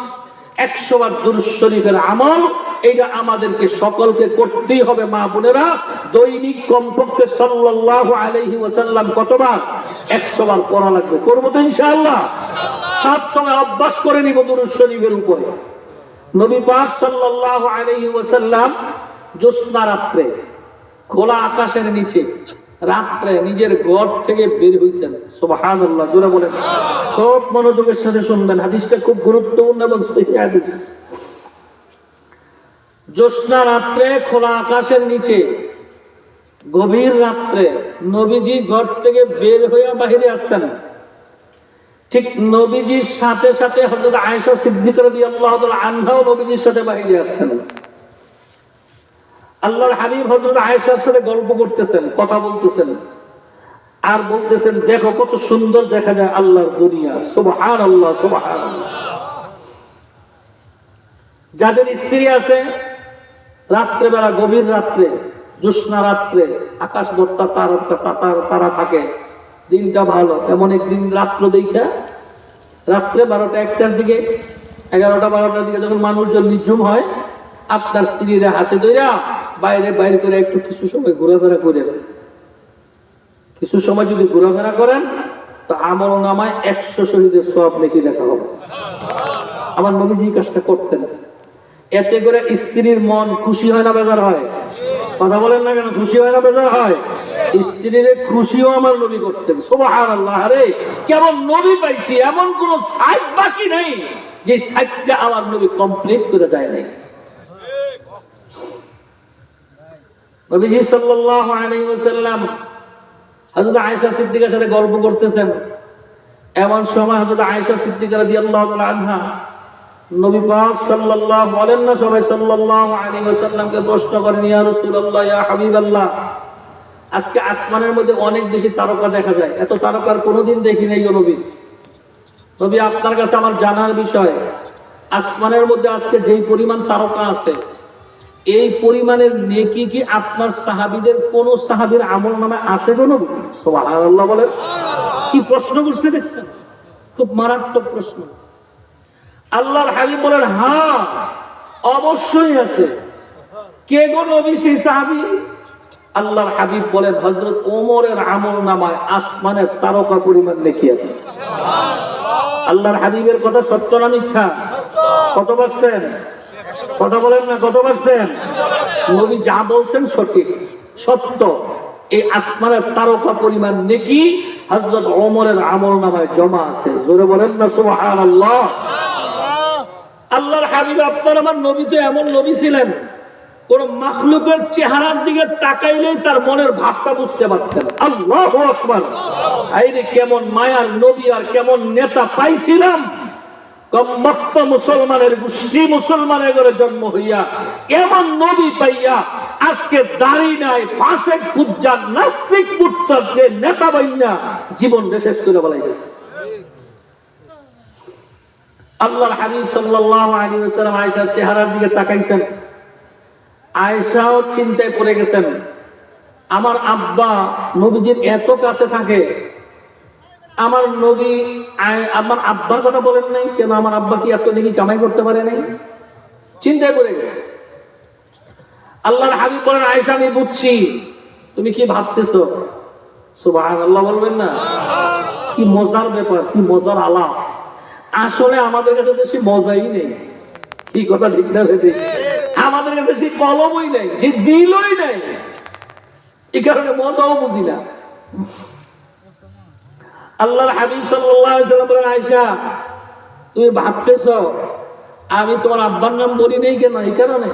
100 বার দুরূদ শরীফের আমল, এইটা আমাদেরকে সকলকে করতেই হবে। মা বোনেরা, দৈনিক কমপক্ষে সাল্লাল্লাহু আলাইহি ওয়াসাল্লাম কতবার? 100 বার পড়া লাগবে। করবো তো ইনশাআল্লাহ। সব সময় অভ্যাস করে নিব দুরূদ শরীফের উপরে। নবী পাক সাল্লাল্লাহু আলাইহি ওয়াসাল্লাম জ্যোৎস্না রাত্রে খোলা আকাশের নিচে রাত্রে নিজের ঘর থেকে বের হইছেন। সুবহানাল্লাহ, জোরে বলেন। খুব মনোযোগের সাথে শুনবেন, হাদিসটা খুব গুরুত্বপূর্ণ এবং সহিহ হাদিস। জ্যোৎস্না রাত্রে খোলা আকাশের নিচে গভীর রাত্রে নবীজি ঘর থেকে বের হইয়া বাহিরে আসতেন। ঠিক নবীজির সাথে সাথে হযরত আয়েশা সিদ্দিকা রাদিয়াল্লাহু তাআলা আনহাও নবীজির সাথে বাহিরে আসতেন। আল্লাহর হাবিব হযরত আয়েশার সাথে গল্প করতেছেন, কথা বলতেছেন, আর বলতেছেন দেখো কত সুন্দর দেখা যায় আল্লাহর দুনিয়া। সুবহানাল্লাহ, সুবহানাল্লাহ। যাদের স্ত্রী আছে, রাত্রেবেলা গভীর রাত্রে জ্যোৎস্না রাত্রে আকাশ ভর্তা তারা থাকে, দিনটা ভালো। এমন একদিন রাত্র দেখা রাত্রে 12টা 1টার দিকে, 11টা 12টার দিকে যখন মানুষজন নিঝুম হয়, আপনার স্ত্রীরা হাতে ধইরা বাইরে করে একটু কিছু সময় ঘোরাফেরা করেন। কিছু সময় যদি ঘোরাফেরা করেন তো আমল নামায় 100 শহীদের সওয়াব নেকি লেখা হবে। আমার নবীজি কাজটা করতেন। এতে করে স্ত্রীর মন খুশি হয় না বেজার হয়? কথা বলেন না কেন? খুশি হয় না বেজার হয়? স্ত্রীর খুশিও আমার নবী করতেন। সুবহানাল্লাহ। আরে কেমন নবী পাইছি, এমন কোন সাইড বাকি নেই যে সাইডটা আমার নবী কমপ্লিট করে যায় নাই। নবীজি সাল্লাল্লাহু আলাইহি ওয়াসাল্লাম হযরত আয়েশা সিদ্দিকার সাথে গল্প করতেছেন। এমন সময় হযরত আয়েশা সিদ্দিকা রাদিয়াল্লাহু তাআলা আনহা নবী পাক সাল্লাল্লাহু বলেন না, সবাই সাল্লাল্লাহু আলাইহি ওয়াসাল্লামকে প্রশ্ন করেন, ইয়া রাসূলুল্লাহ, ইয়া হাবিবাল্লাহ, আজকে আসমানের মধ্যে অনেক বেশি তারকা দেখা যায়, এত তারকার কোনোদিন দেখি নাই গো নবী। নবী আপনার কাছে আমার জানার বিষয়, আসমানের মধ্যে আজকে যেই পরিমাণ তারকা আছে, এই পরিমাণের নেকি কি আপনার সাহাবীদের কোন সাহাবীর আমলনামে আছে গো নবী? সুবহানাল্লাহ বলেন। কি প্রশ্ন করছে দেখছেন? খুব মারাত্মক প্রশ্ন। আল্লাহর হাবিব বলেন হ্যাঁ অবশ্যই আছে। কে গো নবী সেই সাহাবী? আল্লাহর হাবিব বলেন হযরত ওমরের আমলনামায় আসমানের তারকা পরিমাণ নেকি আছে। আল্লাহর হাবিবের কথা সত্য না মিথ্যা? কত পারছেন? কথা বলেন না, কত পারছেন? নবী যা বলছেন সঠিক, সত্য। এই আসমানের তারকা পরিমাণ নেকি হযরত ওমরের আমলনামায় জমা আছে। জোরে বলেন না সুবহানাল্লাহ। আল্লাহর হাবিব আপনার আমার নবী তো এমন নবী ছিলেন, কোন মাখলুকের চেহারার দিকে তাকাইলেই তার মনের ভাবটা বুঝতে পারতেন। আল্লাহু আকবার। আইরে কেমন মায়ার নবী আর কেমন নেতা পাইছিলাম। কমবক্ত মুসলমানের গোষ্ঠী মুসলমানের ঘরে জন্ম হইয়া এমন নবী পাইয়া আজকে দাঁড়ি নাই, ফাসেক ফুজ্জার নাস্তিক মুরতাদকে নেতা বাইনা জীবন শেষ করে বলাই গেছে। আল্লাহর হাবিব সাল্লাল্লাহু আলাইহি ওয়াসাল্লাম আয়েশার চেহারার দিকে তাকাইছেন। আয়েশাও চিন্তায় পড়ে গেছেন, আমার আব্বা নবীজির এত কাছে থাকে, আমার নবী আমার আব্বার কথা বলেন নাই কেন? আমার আব্বা কি এত নাকি কামাই করতে পারে নাই? চিন্তায় পড়ে গেছে। আল্লাহর হাবিব বলেন আয়েশা আমি বুঝছি তুমি কি ভাবতেছো। সুবহানাল্লাহ বলবেন না? কি মজার ব্যাপার, কি মজার আলাপ। আসলে আমাদের কাছে বেশি মজাই নেই। কি কথা ঠিক না ভেবে? আমাদের কাছে সে কলমই নেই, সে দিলই নেই, এই কারণে মজাও বুঝি না। আল্লাহর হাবিব সাল্লাল্লাহু আলাইহি ওয়াসাল্লাম বলেন আয়েশা তুমি ভাবতেছো আমি তোমার আব্বার নাম বলি নেই কেন? এই কারণে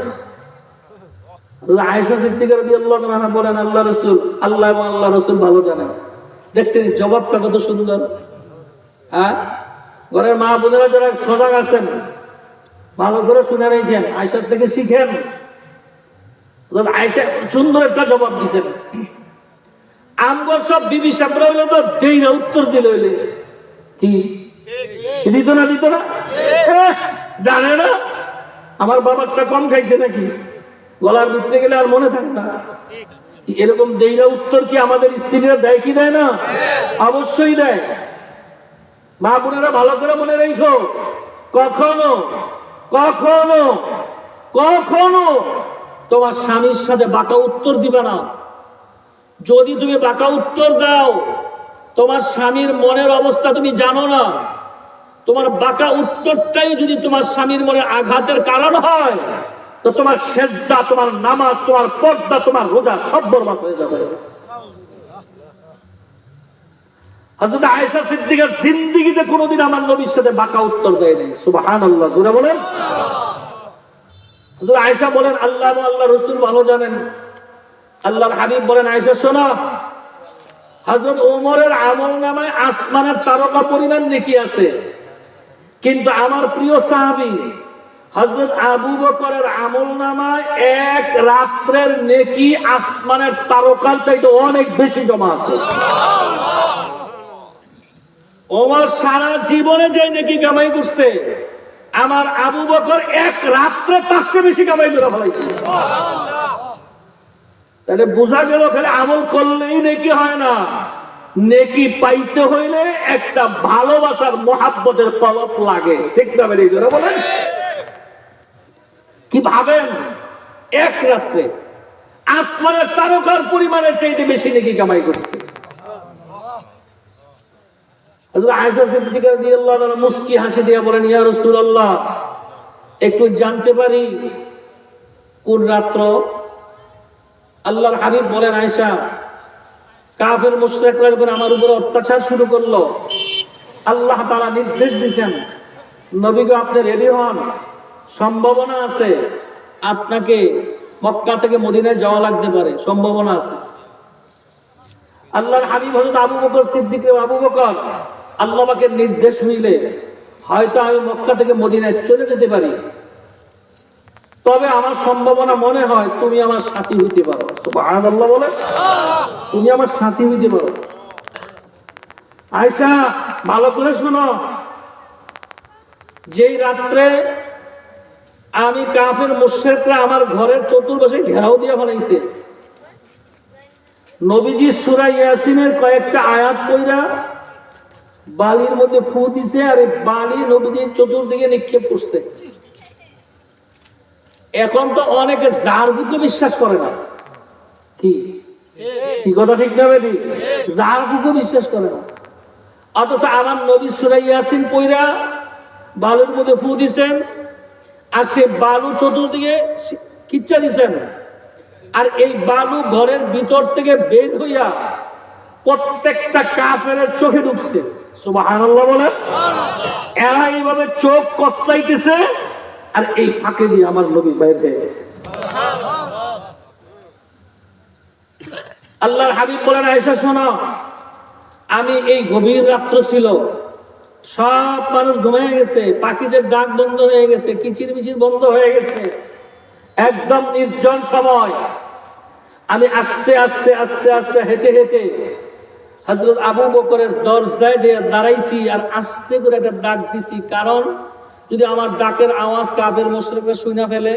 আয়েশা সিদ্দিকা রাদিয়াল্লাহু আনহা বলেন, আল্লাহ রাসূল, আল্লাহ এবং আল্লাহ রাসূল ভালো জানেন। দেখছেন জবাবটা কত সুন্দর। হ্যাঁ, ঘরের মা বোনেরা যারা সজাগ আছেন ভালো করে শুনে রেখেন, আয়েশার থেকে শিখেন। আয়েশা সুন্দর একটা জবাব দিচ্ছেন। আমগো সব বিবি সাহেবরা হইলে তো দেই না, উত্তর দিলে হইলে কি দিত না, দিত না, জানে না আমার বাবারটা কম খাইছে নাকি, গলার ভিতরে গেলে আর মনে থাকে না। এরকম দেই না উত্তর কি আমাদের স্ত্রীরা দেয় কি দেয় না? অবশ্যই দেয়। মা বোনেরা ভালো করে মনে রেখো, কখনো কখনো কখনো তোমার স্বামীর সাথে বাঁকা উত্তর দিবে না। যদি তুমি বাঁকা উত্তর দাও, তোমার স্বামীর মনের অবস্থা তুমি জানো না। তোমার বাঁকা উত্তরটাই যদি তোমার স্বামীর মনে আঘাতের কারণ হয়, তো তোমার সেজদা, তোমার নামাজ, তোমার পর্দা, তোমার রোজা সব বরবাদ হয়ে যাবে। হযরত আয়েশা সিদ্দিকা জিন্দেগিতে কোনোদিন আমার নবীর সাথে বাঁকা উত্তর দেয় নাই। সুবহানাল্লাহ, জোরে বলেন। হযরত আয়েশা বলেন, আল্লাহ এবং আল্লাহ রাসূল ভালো জানেন। আল্লাহর হাবিব বলেন, আয়েশা শোনো, হযরত ওমরের আমলনামায় আসমানের তারকা পরিমাণ নেকি আছে, কিন্তু আমার প্রিয় সাহাবী হযরত আবু বকরের আমলনামায় এক রাত্রের নেকি আসমানের তারকার চাইতে অনেক বেশি জমা আছে। ওমর সারা জীবনে যে নেকি কামাই করছে, আমার আবু বকর এক রাত্রে তার চেয়ে বেশি কামাই করে ফেলাইছে। তাহলে বোঝা গেল খালি আমল করলেই নেকি হয় না, নেকি পাইতে হইলে একটা ভালোবাসার মহাব্বতের তলব লাগে। ঠিক না বেরিয়ে জোরে বলেন। কি ভাবেন, এক রাত্রে আসমানের তারকার পরিমাণের চাইতে বেশি নেকি কামাই করছে। আয়েশা সিদ্দিকা রাদিয়াল্লাহু আনহা মুস্কি হাসি দিয়ে বলেন, ইয়া রাসূলুল্লাহ, একটু জানতে পারি কোন রাত্র? আল্লাহর হাবিব বলেন, আয়েশা, কাফের মুশরিকরা যখন আমার উপর অত্যাচার শুরু করলো, আল্লাহ তাআলা নির্দেশ দিয়েছেন, নবী গো আপনি রেডি হন, সম্ভাবনা আছে আপনাকে মক্কা থেকে মদিনায় যাওয়া লাগতে পারে, সম্ভাবনা আছে। আল্লাহর হাবিব হযরত আবু বকর সিদ্দিক, আবু বকর, আল্লাহ পাকের নির্দেশ হইলে হয়তো আমি মক্কা থেকে মদিনায় চলে যেতে পারি, তবে আমার সম্ভাবনা মনে হয় তুমি আমার সাথী হইতে পারো। সুবহানাল্লাহ বলে, তুমি আমার সাথী হইতে পারো। আয়েশা ভালো করে শোনো, যেই রাত্রে আমি কাফের মুশরিকরা আমার ঘরের চতুর্পাশে ঘেরাও দিয়ে বানাইছে, নবীজি সূরা ইয়াসিনের কয়েকটা আয়াত পড়া বালির মধ্যে ফু দিছে, আর এই বালি নবীজির চতুর্দিকে নিক্ষেপ করছে। এখন তো অনেকে যার বুকে বিশ্বাস করে না, কি কি কথা ঠিক না বেদি? যার বুকে বিশ্বাস করে না, অথচ আমার নবী সূরা ইয়াসিন পড়া বালুর মধ্যে ফু দিছেন, আর সে বালু চতুর্দিকে কিচ্ছা দিছেন, আর এই বালু ঘরের ভিতর থেকে বের হইয়া প্রত্যেকটা কাফের চোখে ঢুকছে। সুবহানাল্লাহ বলে, এরা এইভাবে চোখ কসলাইতেছে, আর এই ফাঁকে দিয়ে আমার নবী বাইরে হয়ে গেছে। আল্লাহর হাবিব বলেন, আয়েশা শোনো, আমি এই গভীর রাত্র ছিল, সব মানুষ ঘুমিয়ে গেছে, পাখিদের ডাক বন্ধ হয়ে গেছে, কিচির মিচির বন্ধ হয়ে গেছে, একদম নির্জন সময়। আমি আস্তে আস্তে আস্তে আস্তে হেঁটে হেঁটে হযরত আবু বকরের দরজায় যে দাঁড়াইছি, আর আস্তে করে একটা ডাক দিছি, কারণ যদি আমার ডাকের আওয়াজ কাফের মুশরিকরা শুনে ফেলে,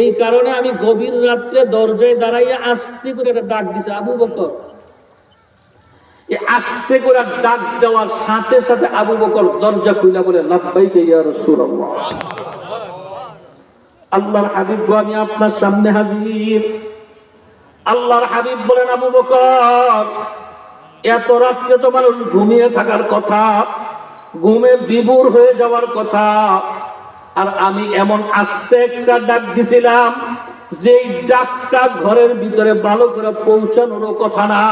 এই কারণে আমি গভীর রাত্রে দরজায় দাঁড়াইয়া আস্তে করে একটা ডাক দিছি, আবু বকর। এই আস্তে করে ডাক দেওয়ার সাথে সাথে আবু বকর দরজা খুলে বলে, লাব্বাইকা ইয়া রাসূলুল্লাহ। আল্লাহর হাবিব গো, আমি আপনার সামনে হাজির। আল্লাহর হাবিব বলেন, আবু বকর, এত রাত্রে তো মানুষ ঘুমিয়ে থাকার কথা, ঘুমে বিভোর হয়ে যাওয়ার কথা, আর আমি এমন আস্তে একটা ডাক দিছিলাম, যেই ডাকটা ঘরের ভিতরে ভালো করে পৌঁছানোর কথা না,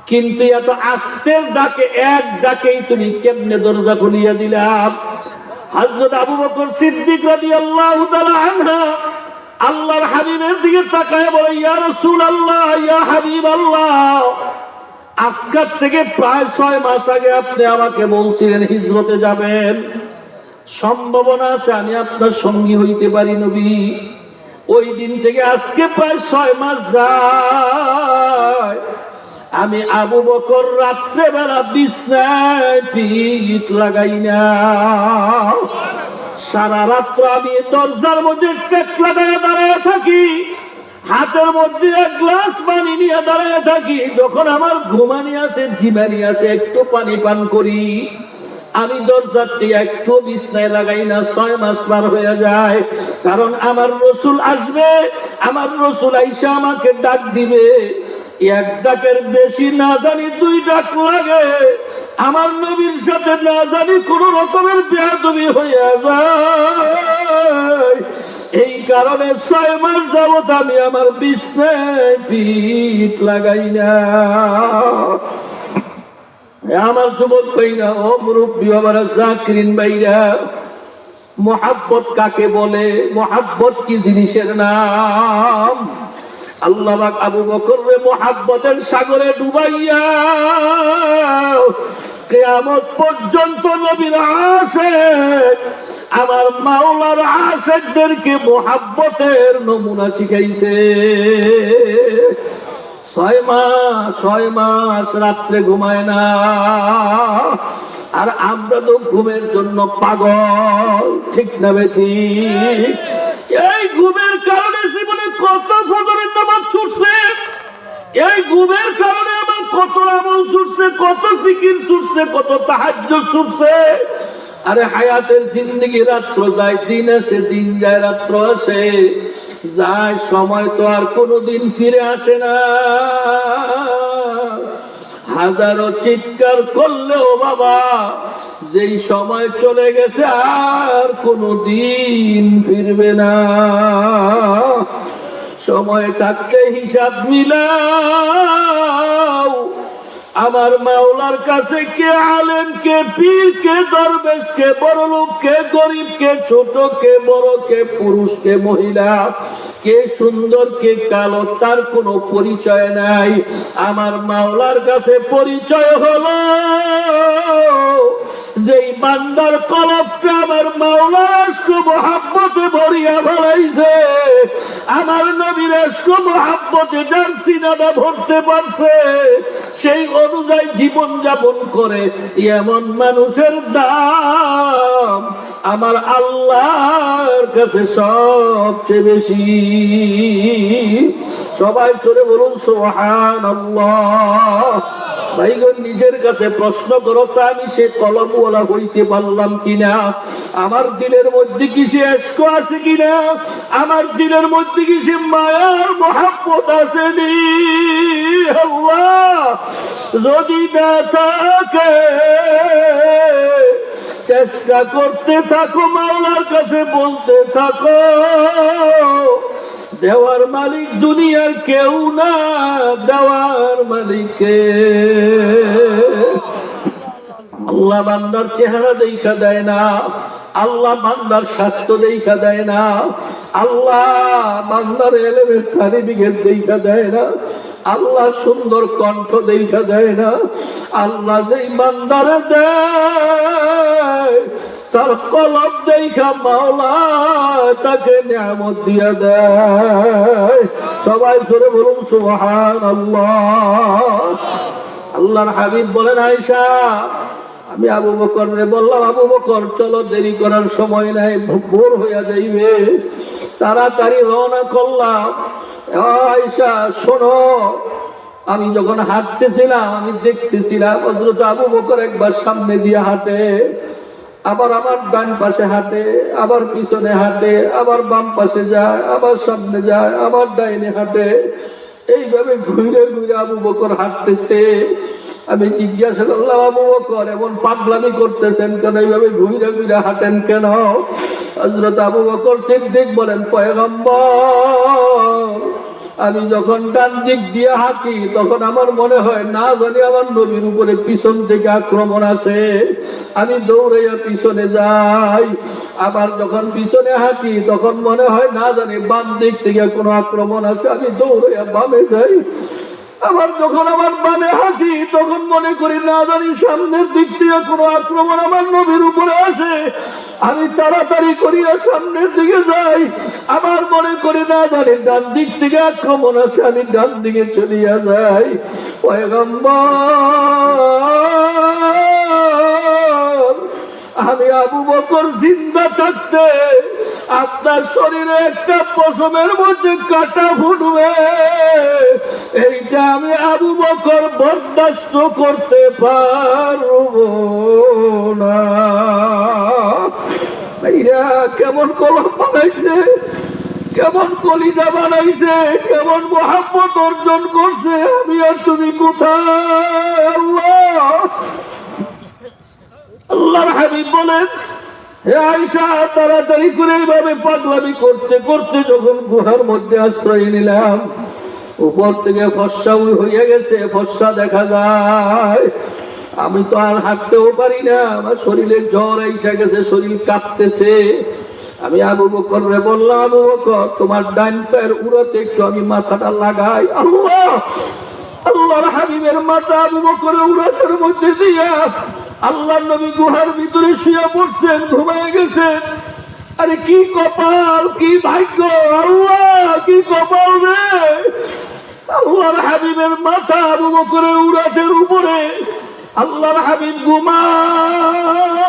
কিন্তু এত আস্তের ডাকে, এক ডাকেই তুমি কেমনে দরজা খুলিয়া দিলাম। হযরত আবু বকর সিদ্দিক রাদিয়াল্লাহু তাআলা আনহু আল্লাহর হাবিবের দিকে তাকায় বলে, ইয়া রাসূলুল্লাহ, ইয়া হাবিবাল্লাহ, আজকের থেকে প্রায় 6 মাস আগে আপনি আমাকে বলছিলেন হিজরতে যাবেন, সম্ভাবনা আছে আমি আপনার সঙ্গী হইতে পারি নবী। ওই দিন থেকে আজকে প্রায় 6 মাস যায়, আমি আবু বকর রাত্রেবেলা বিছনায় পিঠ লাগাই না, সারা রাত্র আমি দরজার মধ্যে টেক লাগায় দাঁড়ায় থাকি, হাতের মধ্যে এক গ্লাস পানি নিয়ে দাঁড়ায় থাকি, যখন আমার ঘুমানি আছে জিমানি আছে একটু পানি পান করি, আমি দরজাটি একটু বিছনায় লাগাই না। 6 মাস পার হয়ে যায়, কারণ আমার রসুল আসবে, আমার রসুল আইসা আমাকে ডাক দিবে, এক ডাকের বেশি না জানি 2 ডাক লাগে, আমার নবীর সাথে না জানি কোন রকমের বেয়াদবি হয়ে যায়। এই কারণে 6 মাস যাবত আমি আমার বিছনায় পিঠ লাগাই না। আমার যুবক ভাইরা, ও মুরব্বী বাবারা, জাকিরিন ভাইরা, মোহাব্বত কাকে বলে? মোহাব্বত কি জিনিসের নাম? আল্লাহ পাক আবু বকরকে মোহাব্বতের সাগরে ডুবাইয়া কিয়ামত পর্যন্ত নবীর আশিক, আমার মাওলার আশিকদেরকে মোহাব্বতের নমুনা শিখাইছে। 6 মাস রাত্রে ঘুমায় না, আর আমরা তো ঘুমের জন্য পাগল, ঠিক না বেঠি? এই ঘুমের কারণে জীবনে কত ফজরের নামাজ ছুটছে, এই ঘুমের কারণে আমার কত আমল ছুটছে, কত জিকির ছুটছে, কত তাহাজ্জুদ ছুটছে। আরে হায়াতের জিন্দেগি রাত্র যায় দিন আসে, দিন যায় রাত্র আসে, যায় সময় তো আর কোনোদিন ফিরে আসে না। হাজারো চিৎকার করলেও বাবা, যেই সময় চলে গেছে আর কোনোদিন ফিরবে না। সময় থাকতে হিসাব মিলাও, আমার মাওলার কাছে কে আলেম, কে পীর, কে দরবেশ, কে বড়লোক, কে গরিব, কে ছোট, কে বড়, কে পুরুষ, কে মহিলা, কে সুন্দর, কে কালো, তার কোনো পরিচয় নাই। আমার মাওলার কাছে পরিচয় হলো যেই বান্দার কলবটা আমার মাওলার আশক মোহাব্বতে ভরিয়া ফেলাইছে, আমার নবীর আশক মোহাব্বতে যার সিনাটা ভরতে পারছে, সেই অনুযায়ী জীবন যাপন করে, এমন মানুষের দাম আমার আল্লাহর কাছে সবচেয়ে বেশি। সবাই করে বলুন সুবহানাল্লাহ। ভাইগণ, নিজের কাছে প্রশ্ন করো তো, আমি সে কলমওয়ালা হইতে পারলাম কিনা? আমার দিলের মধ্যে কি সে ইশক আছে কিনা? আমার দিলের মধ্যে কি সে মায়ার মহব্বত আছে নি? আল্লাহ, যদি না থাকে চেষ্টা করতে থাকো, মাওলার কাছে বলতে থাকো, দেওয়ার মালিক দুনিয়ার কেউ না, দেওয়ার মালিক আল্লাহ। বান্দার চেহারা দেখা দেয় না, আল্লাহ বান্দার স্বাস্থ্য দেখা দেয় না, আল্লাহ বান্দার এলেমের সার্টিফিকেট দেখা দেয় না, আল্লাহ সুন্দর কণ্ঠ দেখা দেয় না। আল্লাহ যেই বান্দারে দেয় তার কলব দেখা মাওলা তাকে নিয়ামত দিয়ে দেয়। সবাই ধরে বলুন সুবহানাল্লাহ। আল্লাহর হাবিব বলেন, আয়েশা, আমি আবু বকরকে বললাম, আবু বকর চলো, দেরি করার সময় নাই, ভোর হইয়া যাইবে। তাড়াতাড়ি রওনা করলাম। আয়েশা শোনো, আমি যখন হাঁটতেছিলাম আমি দেখতেছিলাম হযরত আবু বকর একবার সামনে দিয়ে হাঁটে, আবার আমার ডান পাশে হাঁটে, আবার পিছনে হাঁটে, আবার বাম পাশে যায়, আবার সামনে যায়, আবার ডাইনে হাঁটে। এইভাবে ঘুরে ঘুরে আবু বকর হাঁটতেছে। আমি জিজ্ঞাসা করলাম, আবু বকর এমন পাগলামি করতেছেন কেন? এইভাবে ঘুরে ঘুরে হাঁটেন কেন? হযরত আবু বকর সিদ্দিক বলেন, পয়গম্বর আমি যখন ডান দিক দিয়ে হাঁটি তখন আমার মনে হয় না জানি আমার নবীর উপরে পিছন থেকে আক্রমণ আসে, আমি দৌড়াইয়া পিছনে যাই। আবার যখন পিছনে হাঁটি তখন মনে হয় না জানি বাম দিক থেকে কোনো আক্রমণ আসে, আমি দৌড়াইয়া বামে যাই। আবার যখন আমার বামে হাঁটি তখন মনে করি না জানি সামনের দিক থেকে কোনো আক্রমণ আমার নবীর উপরে আসে, আমি তাড়াতাড়ি করিয়া সামনের দিকে যাই। আবার মনে করি না জানি ডান দিক থেকে আক্রমণ আসে, আমি ডান দিকে চলিয়া যাই। পয়গম্বর, আমি আবু বকর জিন্দা থাকতে আপনার শরীরে একটা পশমের মধ্যে কাটা ফুটবে, এইটা আমি আবু বকর বরদাস্ত করতে পারব না। এরা কেমন কলম বানাইছে, কেমন কলিজা বানাইছে, কেমন মহাব্বত অর্জন করছে, আমি আর তুমি কোথায়? আল্লাহ, আল্লাহর হাবিব বলেন, হে আয়েশা, তাড়াতাড়ি করে এইভাবে পাগলামি করতে করতে যখন গুহার মধ্যে আশ্রয় নিলাম, উপর থেকে ফর্সা হইয়া গেছে, ফর্সা দেখা যায়। আমি তো আর হাঁটতেও পারি না, আমার শরীরে জ্বর আইসা গেছে, শরীর কাঁপতেছে। আমি আবু বকররে বললাম, আবু বকর, তোমার ডান পায়ের উড়াতে একটু আমি মাথাটা লাগাই। আল্লাহ, আল্লাহর হাবিবের মাথা আবু বকরের উড়াতের মধ্যে দিয়া আল্লাহর নবী গুহার ভিতরে শুয়ে পড়ছেন, ঘুমিয়ে গেছেন। আরে কি কপাল, কি ভাগ্য, আল্লাহ কি কপাল রে! আল্লাহর হাবিবের মাথা আবু বকরের উড়াতের উপরে, আল্লাহর হাবিব ঘুমায়।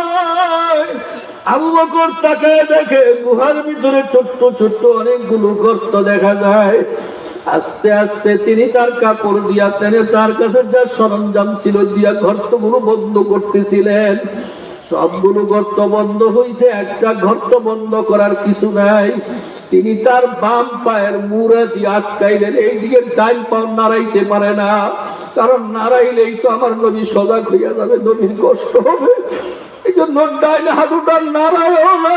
আবু বকর তাকায় দেখে গুহার ভিতরে ছোট্ট ছোট্ট অনেকগুলো গর্ত দেখা যায়। আস্তে আস্তে তিনি তার কাপড় দিয়া টেনে তার কাছে যা সরঞ্জাম ছিল দিয়া গর্তগুলো বন্ধ করতেছিলেন। সবগুলো গর্ত বন্ধ হইছে, একটা গর্ত বন্ধ করার কিছু নাই। তিনি তার বাম পায়ের মুড়া দিয়ে আটকাইলেন, এইদিকে ডাইন পাও নাড়াইতে পারে না, কারণ নাড়াইলেই তো আমার নবী সজাগ হইয়া যাবে, নবীর কষ্ট হবে। এই জন্য ডাইন হাঁটুটা নাড়ায়ও না,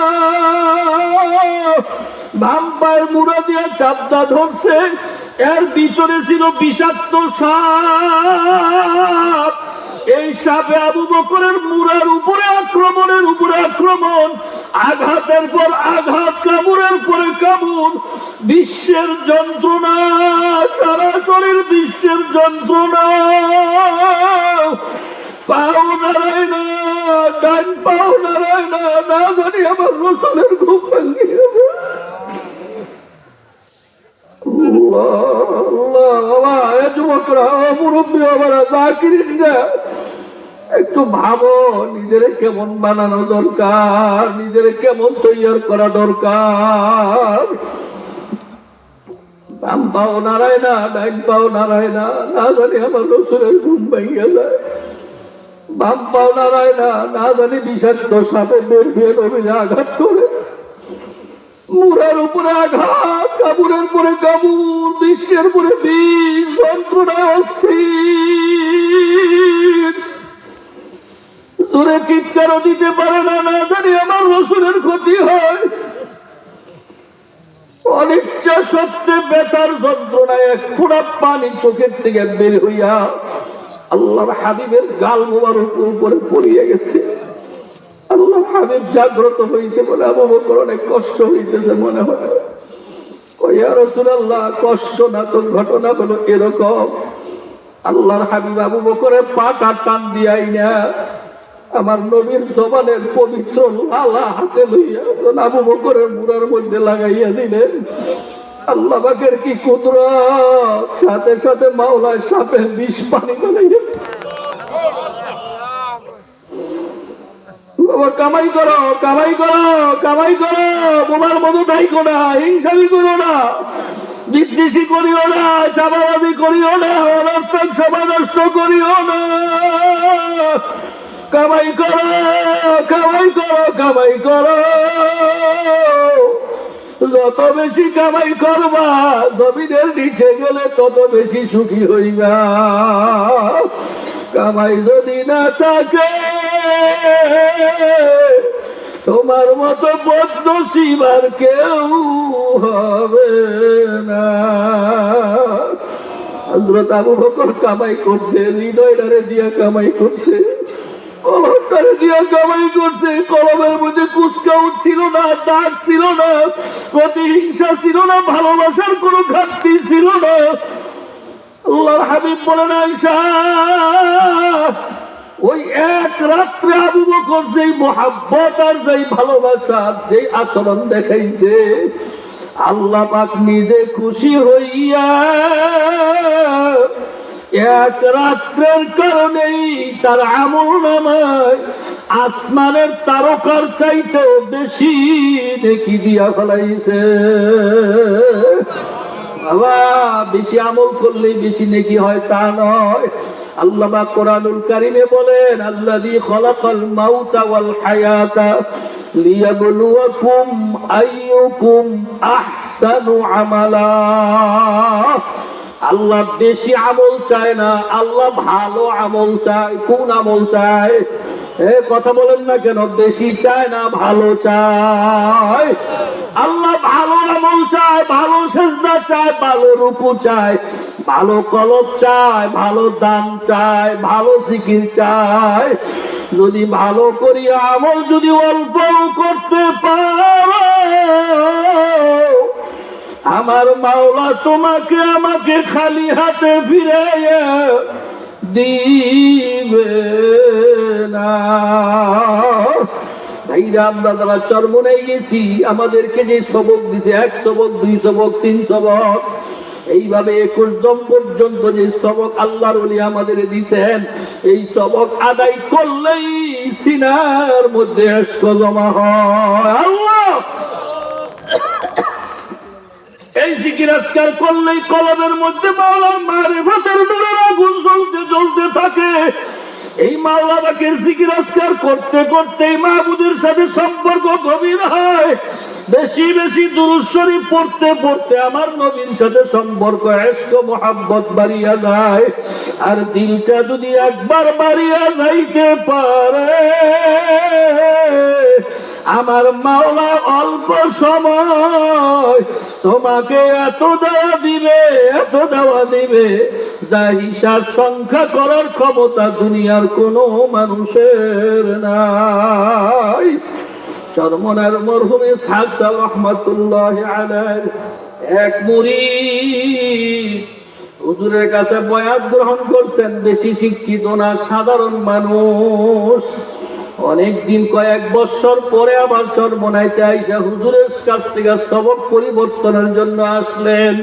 বাম পায়ের মুড়া দিয়ে চাপদা ধরছে। এর ভিতরে ছিল বিষাক্ত সাপ। এই সাপে আবু বকরের মুড়ার উপরে আক্রমণের উপরে আক্রমণ, আঘাতের পর আঘাত, কামড়ের পরে কামড়, বিশ্বের যন্ত্রণা, সারা শরীর বিশ্বের যন্ত্রণা। পাও নারায় না, ডান পাও নারায় না, না জানি আমার রসুলের ঘুম ভাঙিয়ে যাবে। একটু ভাবো, নিজের কেমন বানানো দরকার, নিজের কেমন তৈরি করা দরকার। বাম পাও নারায় না, ডাইন পাও নারায় না, না জানি আমার রসুলের ঘুম ভাঙিয়ে যায়। বাম পাও নারায় না, না জানি বিষাক্ত সাপে বের হয়ে নবীনে আঘাত করে। মুড়ার উপরে আঘাত, কামড়ের পরে কামড়, বিশ্বের পরে বিষ, যন্ত্রণায় অস্থির। জোরে চিৎকারও দিতে পারে না, না জানি আমার রসুলের ক্ষতি হয়। অনিচ্ছা সত্ত্বে ব্যথার যন্ত্রণায় এক ফোঁটা পানি চোখের থেকে বের হইয়া আল্লাহর হাবিবের গাল মোবারক উপরে পড়িয়া গেছে। আল্লাহ হাবিব জাগ্রত হয়েছে বলে আবু বকর অনেক কষ্ট হইতেছে মনে হয়। ইয়া রাসূলুল্লাহ, কষ্ট না তো, ঘটনা হলো এরকম। আল্লাহর হাবিব আবু বকরের পাটা টান দিয়াই না আমার নবীর জবানের পবিত্র লালা হাতে লইয়া আবু বকরের মুড়ার মধ্যে লাগাইয়া দিলেন। আল্লাহ পাকের কি কুদরত! সাথে সাথে মাওলায় সাপের বিষ পানি বানাইয়া। কামাই করো, কামাই করো, কামাই করো, তোমার মতো তাইকো না, হিংসামি করো না, বিদ্বেষী করিও না, চাঁদাবাজি করিও না, অনর্থক সভা নষ্ট করিও না। কামাই করো, কামাই করো, কামাই করো। যত বেশি কামাই করবা, জমিনের নিচে গেলে তত বেশি সুখী হইবা। কামাই যদি না থাকে, তোমার মতো বদনসিব আর কেউ হবে না। হযরত আবু বকর কামাই করছে, হৃদয়টারে দিয়া কামাই করছে, কলমটারে দিয়া কামাই করছে। কলমের মধ্যে কুচকাও ছিল না, দাগ ছিল না, প্রতিহিংসা ছিল না, ভালোবাসার কোনো ঘাটতি ছিল না। আল্লাহর হাবিব বলেন, আয়েশা, ওই এক রাত্রে আবু বকর যেই মোহাব্বত আর যেই ভালোবাসা, যেই আচরণ দেখাইছে, আল্লাহ পাক নিজে খুশি হইয়া এক রাত্রের কারণেই তার আমলনামায় আসমানের তারকার চাইতেও বেশি নেকি দিয়া ফেলাইছে। বাবা, বেশি আমল করলেই বেশি নেকি হয় তা নয়। আল্লাহ পাক কোরআনুল কারীমে বলেন, আল্লাযী খালাকাল মাউতা ওয়াল হায়াতা লিয়াবলুয়াকুম আইয়ুকুম আহসানু আমালা। আল্লাহ বেশি আমল চায় না, আল্লাহ ভালো আমল চায়। কোন আমল চায়? কথা বলেন না কেন? বেশি চায় না, ভালো চায়। আল্লাহ ভালো আমল চায়, ভালো সেজদা চায়, ভালো রুকু চায়, ভালো কলব চায়, ভালো দান চায়, ভালো জিকির চায়। যদি ভালো করি আমল যদি অল্প করতে পারো, আমার মাওলা তোমাকে আমাকে খালি হাতে ফিরাইয়া দিবে না। ভাইরা, আমরা যারা চরমনায় গেছি, আমাদেরকে যে সবক দিছে, 1 সবক, 2 সবক, 3 সবক, এইভাবে 21 দম পর্যন্ত যে সবক আল্লাহর ওলি আমাদের দিছেন, এই সবক আদায় করলেই সিনার মধ্যে ইশক জমা হয়। আল্লাহ, এই জিকির আজকার করলেই কলবের মধ্যে মাওলার মারিফাতের নূরের আগুন জ্বলতে জ্বলতে থাকে। এই মাওলা পাকের জিকির আজকার করতে করতে মাহবুদের সাথে সম্পর্ক গভীর হয়। বেশি বেশি দুরূদ শরীফ পড়তে পড়তে আমার নবীর সাথে সম্পর্ক, ইশক মোহাব্বত বাড়িয়া যায়। আর দিলটা যদি একবার বাড়িয়া যাইতে পারে, আমার মাওলা অল্প সময় তোমাকে এত দেওয়া দিবে, এত দেওয়া দিবে, যা হিসাব সংখ্যা করার ক্ষমতা দুনিয়ার কোনো মানুষের নাই। চরমনার মরহুমে ইসহাক সাহেব রহমাতুল্লাহি আলাইহি এক মুরিদ হুজুরের কাছে বয়াত গ্রহণ করছেন। বেশি শিক্ষিত না, সাধারণ মানুষ। অনেকদিন, কয়েক বছর পরে আবার চরমনাইতে আইসা হুজুরের কাছ থেকে সবক পরিবর্তনের জন্য আসলেন।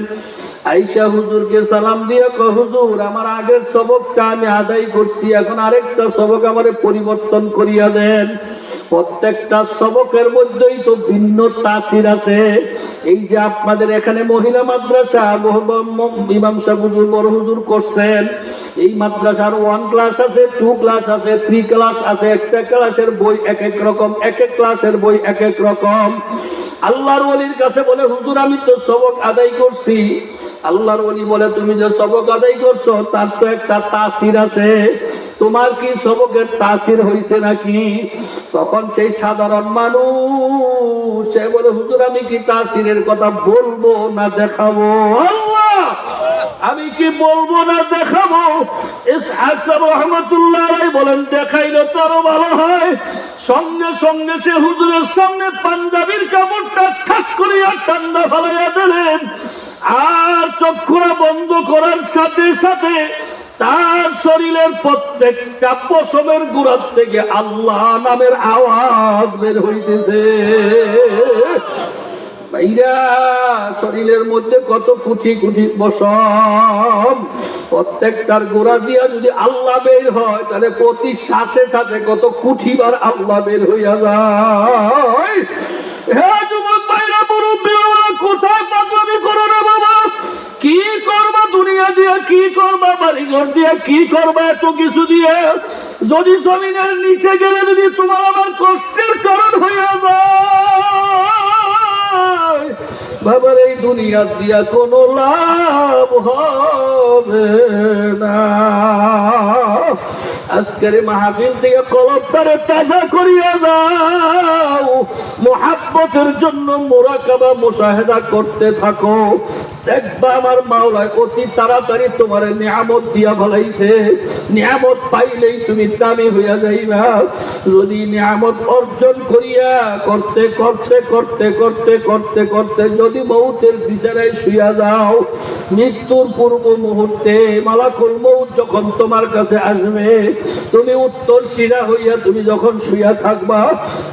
আইসা হুজুরকে সালাম দিয়ে কয়, হুজুর, আমার আগের সবকটা আমি আদায় করছি, এখন আরেকটা সবক আমারে পরিবর্তন করিয়া দেন। প্রত্যেকটা সবকের মধ্যেই তো ভিন্ন তাসির আছে। এই যে আপনাদের এখানে মহিলা মাদ্রাসা ইমাম সাহেব হুজুর, বড় হুজুর করছেন, এই মাদ্রাসার 1 ক্লাস আছে, 2 ক্লাস আছে, 3 ক্লাস আছে। একটা ক্লাসের বই এক এক রকম, এক এক ক্লাসের বই এক এক রকম। আল্লাহর ওলির কাছে বলে, হুজুর, আমি তো সবক আদায় করছি। আল্লাহর ওলি বলে, তুমি যে সবক আদায় করছো তার তো একটা তাসির আছে, তোমার কি সবকের তাসির হইছে নাকি? তখন সেই সাধারণ মানুষ সে বলে, হুজুর, আমি কি তাসিরের কথা বলবো না দেখাবো? আল্লাহ, আমি কি বলবো না দেখাবো? ইসহাক সাহেব রহমাতুল্লাহ আলাইহি বলেন, দেখাইলে তো আরো ভালো হয়। সঙ্গে সঙ্গে সে হুজুরের সামনে পাঞ্জাবির কাপড়টা ঠাস করিয়া ঠান্ডা ফেলাইয়া দিলেন। আর চক্ষুরা বন্ধ করার সাথে সাথে তার শরীরের প্রত্যেকটা পশমের গোড়ার থেকে আল্লাহ নামের আওয়াজ বের হইতেছে। ভাইরা, শরীরের মধ্যে কত কুচি কুচি পশম, প্রত্যেকটার গোড়া দিয়া যদি আল্লাহ বের হয়, তাহলে প্রতি শ্বাসে শ্বাসে কত কুঠিবার আল্লাহ বের হইয়া যায়। হে যুবক ভাইরা, মুরব্বীরা, কোথায় পাগলামি করো না বাবা? কি করবা দুনিয়া দিয়ে? কি করবা বাড়িঘর দিয়ে? কি করবা এত কিছু দিয়ে? যদি জমিনের নিচে গেলে যদি তোমার আমার কষ্টের কারণ হইয়া যায়, বাবার এই দুনিয়া দিয়া কোনো লাভ হবে না। আজকের মাহফিল থেকে কলবটারে তাজা করিয়া দাও, মুহাব্বতের জন্য মুরাকাবা মুশাহেদা করতে থাকো। দেখবা আমার মাওলা অতি তাড়াতাড়ি তোমার নিয়ামত দিয়া ফলাইছে। নিয়ামত পাইলেই তুমি দামি হইয়া যাইবা। যদি নিয়ামত অর্জন করিয়া করতে করতে করতে করতে করতে করতে যদি মৌতের বিছানায় শুইয়া যাও, মৃত্যুর পূর্ব মুহূর্তে মালাকুল মউত যখন তোমার কাছে আসবে, তুমি উত্তর শিরা হইয়া তুমি যখন শুইয়া থাকবা,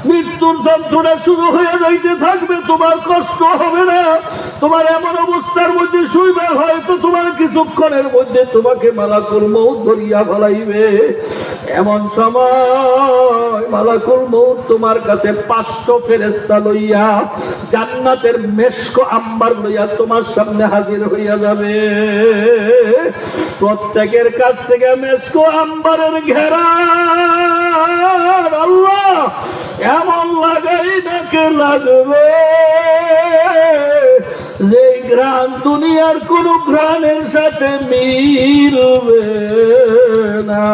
মৃত্যুর যন্ত্রণা শুরু হয়ে যাইতে থাকবে। তোমার কষ্ট হবে না। তোমার এমন অবস্থার মধ্যে শুইবে, হয়তো তোমার কিছুক্ষণের মধ্যে তোমাকে মালাকুল মউত ধরিয়া ফেলাইবে। এমন সময় মালাকুল মউত তোমার কাছে 500 ফেরেশতা লইয়া জান্নাতের মেশক আম্বার লইয়া তোমার সামনে হাজির হইয়া যাবে। প্রত্যেকের কাছ থেকে মেশক আম্বারের ঘেরা আল্লাহ এমন লাগাই নাকে লাগবে যে ঘ্রাণ দুনিয়ার কোন ঘ্রাণের সাথে মিলবে না।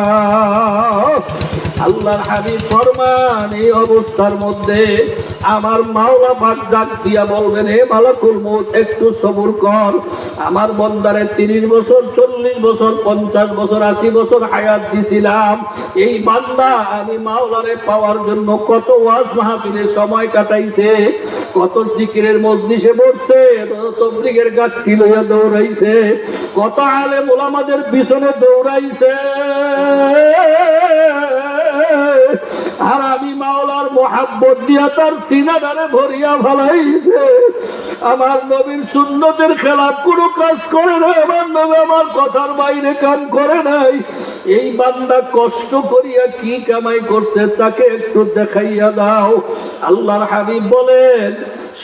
আল্লাহর হাবিব ফরমান, এই অবস্থার মধ্যে আমার মাওলা পাক ডাক দিয়া বলবেন, হে মালাকুল মউত একটু সবর কর। আমার বন্দারে 30 বছর 40 বছর 50 বছর 80 বছর হায়াত দিছিলাম। এই বান্দা আমি মাওলারে পাওয়ার জন্য কত ওয়াজ মাহফিলে সময় কাটাইছে, কত জিকিরের মজলিসে বসছে, কত তবলিগের গাঠি লইয়া দৌড়াইছে, কত আলেম ওলামাদের পিছনে দৌড়াইছে। আর আমি মাওলার মোহাব্বত দিয়া তার সিনাদারে ভরিয়া ফেলাইছে। আমার নবীর সুন্নতের খেলাফ কোনো কাজ করে নাই। আমার নবী আমার কথার বাইরে কাম করে নাই। এই বান্দা কষ্ট করিয়া কি কামাই করছে তাকে একটু দেখাইয়া দাও। আল্লাহর হাবিব বলেন,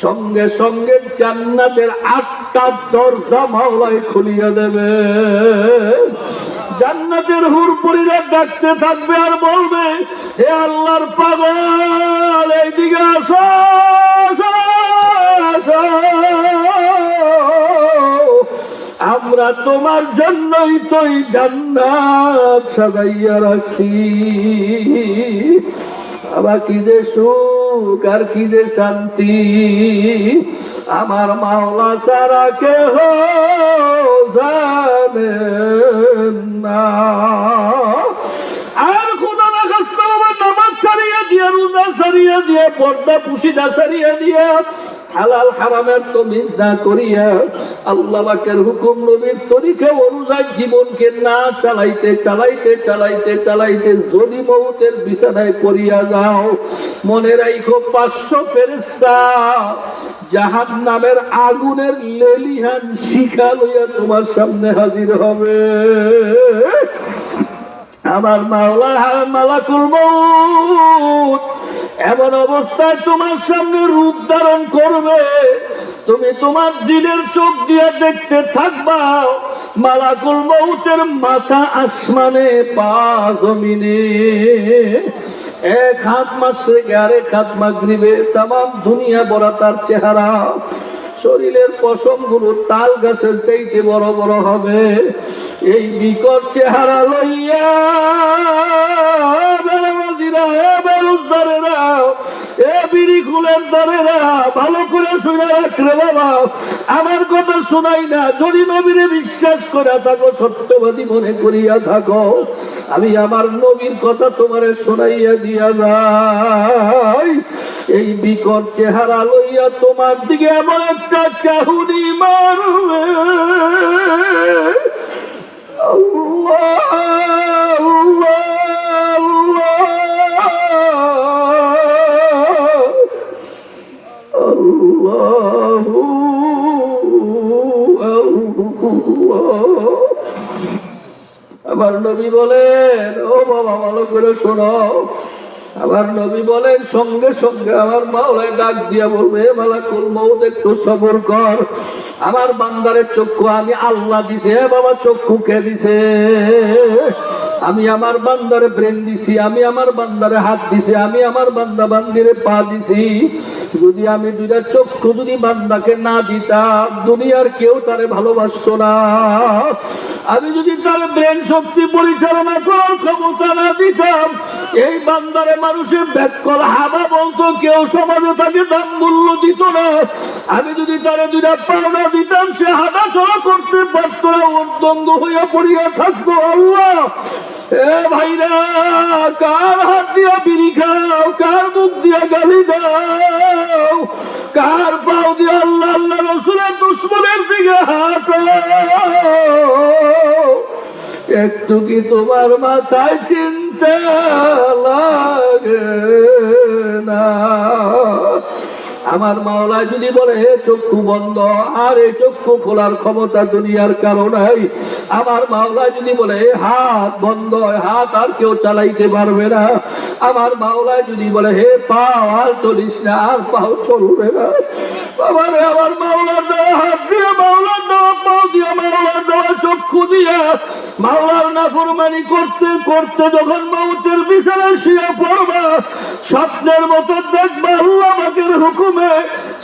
সঙ্গে সঙ্গে জান্নাতের 8টা দরজা মাওলাই খুলিয়া দেবে। জান্নাতের হুরপুরীরা ডাকতে থাকবে আর বলবে, হে আল্লাহর পাগল এইদিকে আসো, আসো, আমরা তোমার জন্যই তো এই জান্নাত সাজাইয়া রাখছি। আবার কি যে সুখ আর কি যে শান্তি, আমার মাওলা ছাড়া কেহ জানে না। আর খোদা না খাস্তা আমার নামাজ ছাড়িয়ে দিয়ে, রোজা ছাড়িয়ে দিয়ে, পর্দা পুশিদা ছাড়িয়ে দিয়ে, হালাল হারামের তমিজ না করিয়া আল্লাহ পাকের হুকুম নবীর তরিকা অনুযায়ী জীবনকে না চালাইতে চালাইতে চালাইতে চালাইতে যদি মউতের বিছানায় পড়িয়া যাও, মনে রাখো 500 ফেরেশতা জাহান্নামের আগুনের লেলিহান শিখা লইয়া তোমার সামনে হাজির হবে। আমার মাওলা মালাকুল মউত এমন অবস্থায় তোমার সামনে রূপ ধারণ করবে, তুমি তোমার দিলের চোখ দিয়ে দেখতে থাকবা। মালাকুল মউতের মাথা আসমানে, পা জমিনে, এক হাত মাশরিকে আর এক হাত মাগরিবে, তামাম দুনিয়া ভরা তার চেহারা। শরীরের পশমগুলো তাল গাছের চাইতে বড় বড় হবে। এই বিকট চেহারা লইয়া ভালো করে শুনে রাখলে বাবা, আমার কথা শোনাই না। যদি নবীরে বিশ্বাস করে থাকো, সত্যবাদী মনে করিয়া থাকো, আমি আমার নবীর কথা তোমারে শোনাইয়া দিয়া যাই। এই বিকট চেহারা লইয়া তোমার দিকে এমন একটা চাহুনি মারবে, আল্লাহ আল্লাহ আমার নবী বলেন, ও বাবা ভালো করে শোনো, আমার নবী বলেন সঙ্গে সঙ্গে আমার মাওলায় ডাক দিয়া বলবে, মালাকুল মউত একটু সবর কর। আমার বান্দারের চক্ষু আমি আল্লাহ দিছে। বাবা চক্ষু কে দিছে? আমি আমার বান্দারে ব্রেন দিছি, আমি আমার বান্দারে হাত দিছি, আমি আমার বান্দা বান্দিরে পা দিছি। যদি আমি দুইটা চক্ষু যদি বান্দাকে না দিতাম, দুনিয়ার কেউ তারে ভালোবাসতো না। আমি যদি তার ব্রেন শক্তি পরিচালনা করার ক্ষমতা না দিতাম, এই বান্দারে মানুষের ব্যাকল হাবা বলতো, কেউ সমাজে তাকে দাম মূল্য দিত না। আমি যদি তারে দুইটা পা না দিতাম, সে হাঁটা চলা করতে পারত না, উদ্দঙ্গ হইয়া পড়িয়া থাকতো। আল্লাহ, এ ভাইরা, কার হাত দিয়া বিড়ি খাও, কার মুখ দিয়া গালি দাও, কার পাও দিয়া আল্লাহ আল্লাহ রসুলের দুশ্মনের দিকে হাঁটো, একটু কি তোমার মাথায় চিন্তা লাগে না? আমার মাওলা যদি বলে হে চক্ষু বন্ধ, আর এই চক্ষু খোলার ক্ষমতা দুনিয়ার কারো নাই। আমার মাওলা যদি বলে হাত বন্ধ, হাত আর কেউ চালাইতে পারবে না। আমার মাওলা যদি বলে হে পাও, আর চলিস না, আর পাও চলবে না। বাবারে, আমার মাওলার দেওয়া হাত দিয়ে, মাওলার দেওয়া পাও দিয়ে, মাওলার দেওয়া চক্ষু দিয়ে মাওলার নাফরমানি করতে করতে যখন মৌতের বিছানায় শুয়ে পড়বা, স্বপ্নের মতো দেখবা আল্লাহ পাকের হুকুমে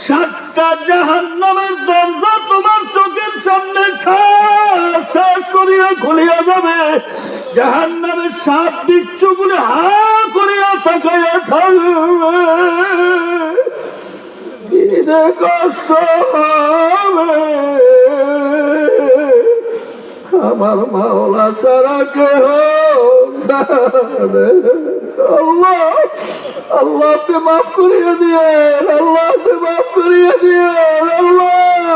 7টা জাহান্নামের দরজা তোমার চোখের সামনে ঠাস ঠাস করিয়া খুলিয়া যাবে। জাহান্নামের 7 বিচ্ছুগুলি হা করিয়া তাকাইয়া থাকবে। কষ্ট হবে, আমার মাওলা ছাড়া কেহ জানে। আল্লাহ, আল্লাহকে মাফ করিয়ে দিয়ে, আল্লাহকে মাফ করিয়ে দিয়ে। আল্লাহ,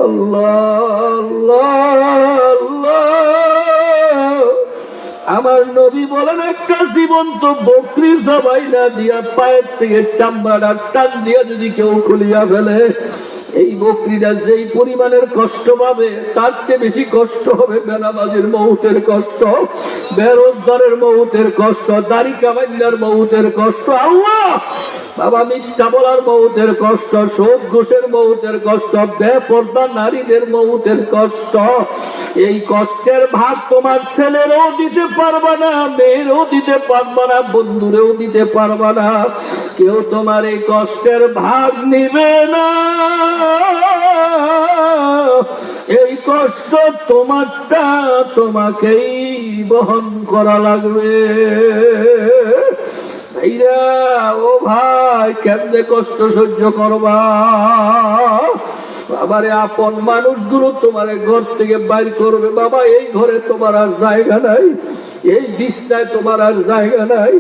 আল্লাহ, আল্লাহ, আল্লাহ। আমার নবী বলেন, একটা জীবন্ত বকরি জবাই না দিয়া পায়ের থেকে চামড়াটা টান দিয়া যদি কেউ খুলিয়া ফেলে, এই বকরিটা যেই পরিমাণের কষ্ট পাবে, তার চেয়ে বেশি কষ্ট হবে বেনামাজির মৌতের কষ্ট, বেরোজগারের মৌতের কষ্ট, দাড়ি কামাইয়ার মৌতের কষ্ট। আল্লাহ, বাবা মিথ্যা বলার মৌতের কষ্ট, সুদ ঘুষের মৌতের কষ্ট, বেপরদা নারীদের মৌতের কষ্ট। এই কষ্টের ভাগ তোমার ছেলেরও দিতে পারবা না, মেয়েরও দিতে পারবা না, বন্ধুরেও দিতে পারবা না। কেউ তোমার এই কষ্টের ভাগ নিবে না। এই কষ্ট তোমারটা তোমাকেই বহন করা লাগবে। ভাইরা, ও ভাই, কেমনে কষ্ট সহ্য করবা? বাবারে, আপন মানুষগুলো তোমার ঘর থেকে বাইর করবে। বাবা, এই ঘরে তোমার আর জায়গা নাই, এই বিছনায় তোমার আর জায়গা নাই।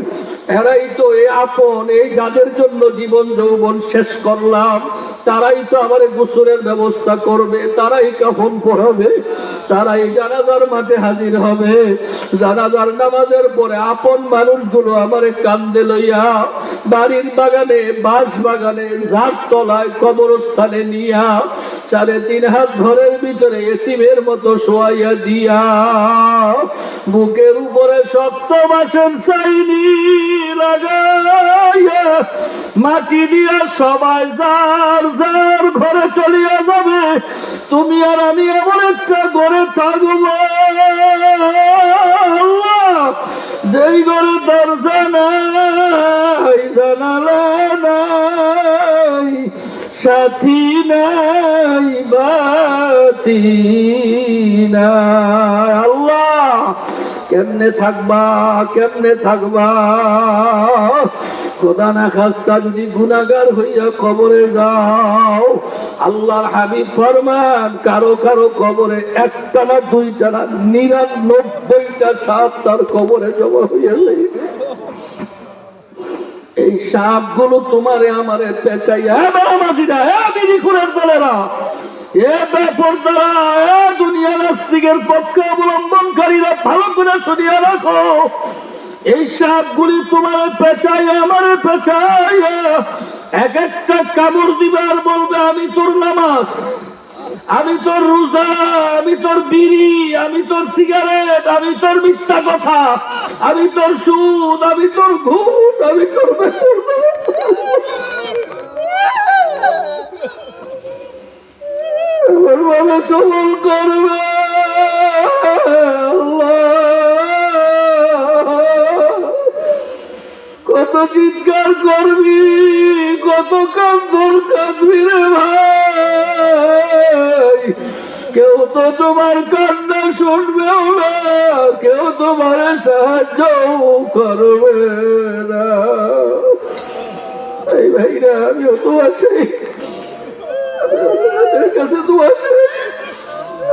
এরাই তো এই আপন, এই যাদের জন্য জীবন যৌবন শেষ করলাম, তারাই তো আমার গোসলের ব্যবস্থা করবে, তারাই কাফন পরাবে, তারাই জানাজার মাঠে হাজির হবে। জানাজার নামাজের পরে আপন মানুষগুলো আমার কান্দে লইয়া বাড়ির বাগানে, বাঁশ বাগানে, ঝাড় তলায়, কবরস্থানে নিয়া 3.5 হাত ঘরের ভিতরে এতিমের মতো শোয়াইয়া দিয়া, বুকের উপরে 7 মাসের চাইনি লাগাইয়া মাটি দিয়া সবাই যার যার ঘরে চলিয়া যাবে। তুমি আর আমি এমন একটা ঘরে থাকবো যেই ঘরে দরজা নাই, জানালা নাই, সাথী নাই, বাতি নাই। আল্লাহ, কেমনে থাকবা, কেমনে থাকবা? খোদা না খাস্তা যদি গুনাহগার হইয়া কবরে যাও, আল্লাহর হাবিব ফরমান, কারো কারো কবরে 1টা না 2টা না 99টা সাপ তার কবরে জমা হইয়া যাইবে। এই সাপগুলো তোমারে আমারে পেঁচাইয়া, বেনামাজিরা, বিধিখুরের দলেরা, বেপরদারা, দুনিয়া নাস্তিকের পক্ষে অবলম্বনকারীরা, ভালো করে শুনিয়া রাখো। এই সাপগুলি তোমার পেঁচাইয়া, আমারে পেঁচাইয়া এক একটা কামড় দিবে আর বলবে, আমি তোর নামাজ, আমি তোর রোজা, আমি তোর বিড়ি, আমি তোর সিগারেট, আমি তোর মিথ্যা কথা, আমি তোর সুদ, আমি তোর ঘুষ, আমি তোর সবল করবে। আল্লাহ, চিৎকার করবি, কত কান্দন কাঁদবি রে ভাই। কেউ তো তোমার কান্না শুনবেও না, কেউ তোমার সাহায্য করবে না। এই ভাইরা, আমিও তো আছি, আপনাদের কাছে দোয়া চাই।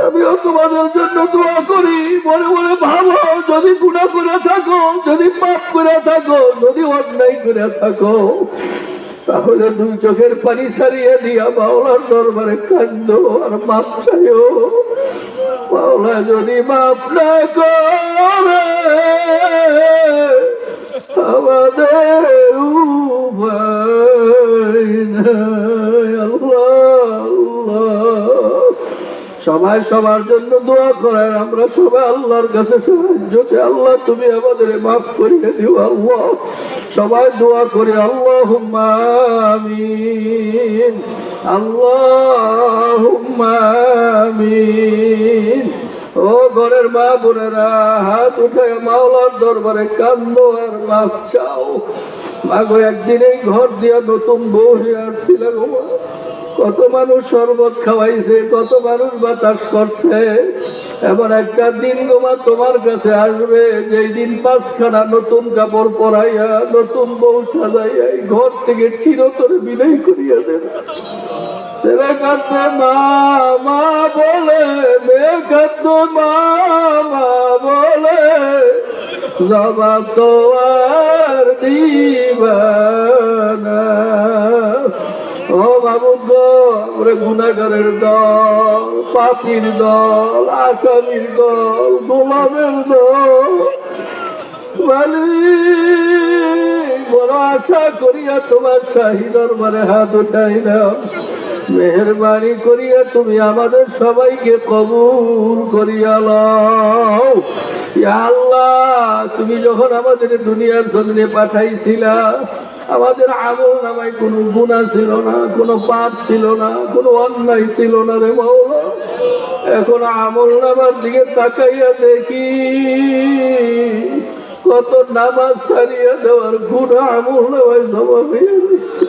আমিও তোমাদের জন্য দোয়া করি। মনে মনে ভাবো, যদি গুনাহ করে থাকো, যদি পাপ করে থাকো, যদি অন্যায় করে থাকো, তাহলে দুই চোখের পানি সারিয়ে দিয়া মাওলার দরবারে কান্দো আর মাপ চাইও। মাওলা যদি মাপ না করে আমাদের উপায় নাই। আল্লাহ আল্লাহ, সবাই সবার জন্য দোয়া করেন। আমরা সবাই আল্লাহর কাছে সাহায্য চাই। আল্লাহ তুমি আমাদের মাফ করিয়ে দিও। আল্লাহ, সবাই দোয়া করি। আল্লাহুম্মা আমিন, আল্লাহুম্মা আমিন। ও ঘরের মা বোনেরা, হাত উঠে মাওলার দরবারে কান্দো আর মাফ চাও। মাগো, একদিন এই ঘর দিয়া নতুন বউ হয়ে আসছিল গো মা। কত মানুষ শরবত খাওয়াইছে, কত মানুষ বাতাস করছে। এবার একটা দিন গোমা তোমার কাছে আসবে, যেই দিন 5খানা নতুন কাপড় পরাইয়া, নতুন বউ সাজাইয়া এই ঘর থেকে চিরতরে বিদায় করিয়া দেন। ছেলে কাঁদবে মা মা বলে, মেয়ে কাঁদবে মা মা বলে, জবাব তো আর দিবা না। ও বাবুগ, আমরা গুনাহগারের দল, পাপীর দল, আসামির দল, গোলামের দল। মালিক, বড় আশা করিয়া তোমার শাহী দরবারে হাত উঠাইলাম। মেহেরবানি করিয়া তুমি আমাদের সবাইকে কবুল করিয়া লও। ইয়া আল্লাহ, তুমি যখন আমাদের দুনিয়ার জন্য পাঠাইছিলা, আমাদের আমল নামায় কোনো গুনাহ ছিল না, কোনো পাপ ছিল না, কোনো অন্যায় ছিল না রে মাওলা। এখন আমল নামার দিকে তাকাইয়া দেখি, কত নামাজ ছাড়িয়া দেওয়ার গুনাহ আমল নামায় জমা হইয়া রয়েছে।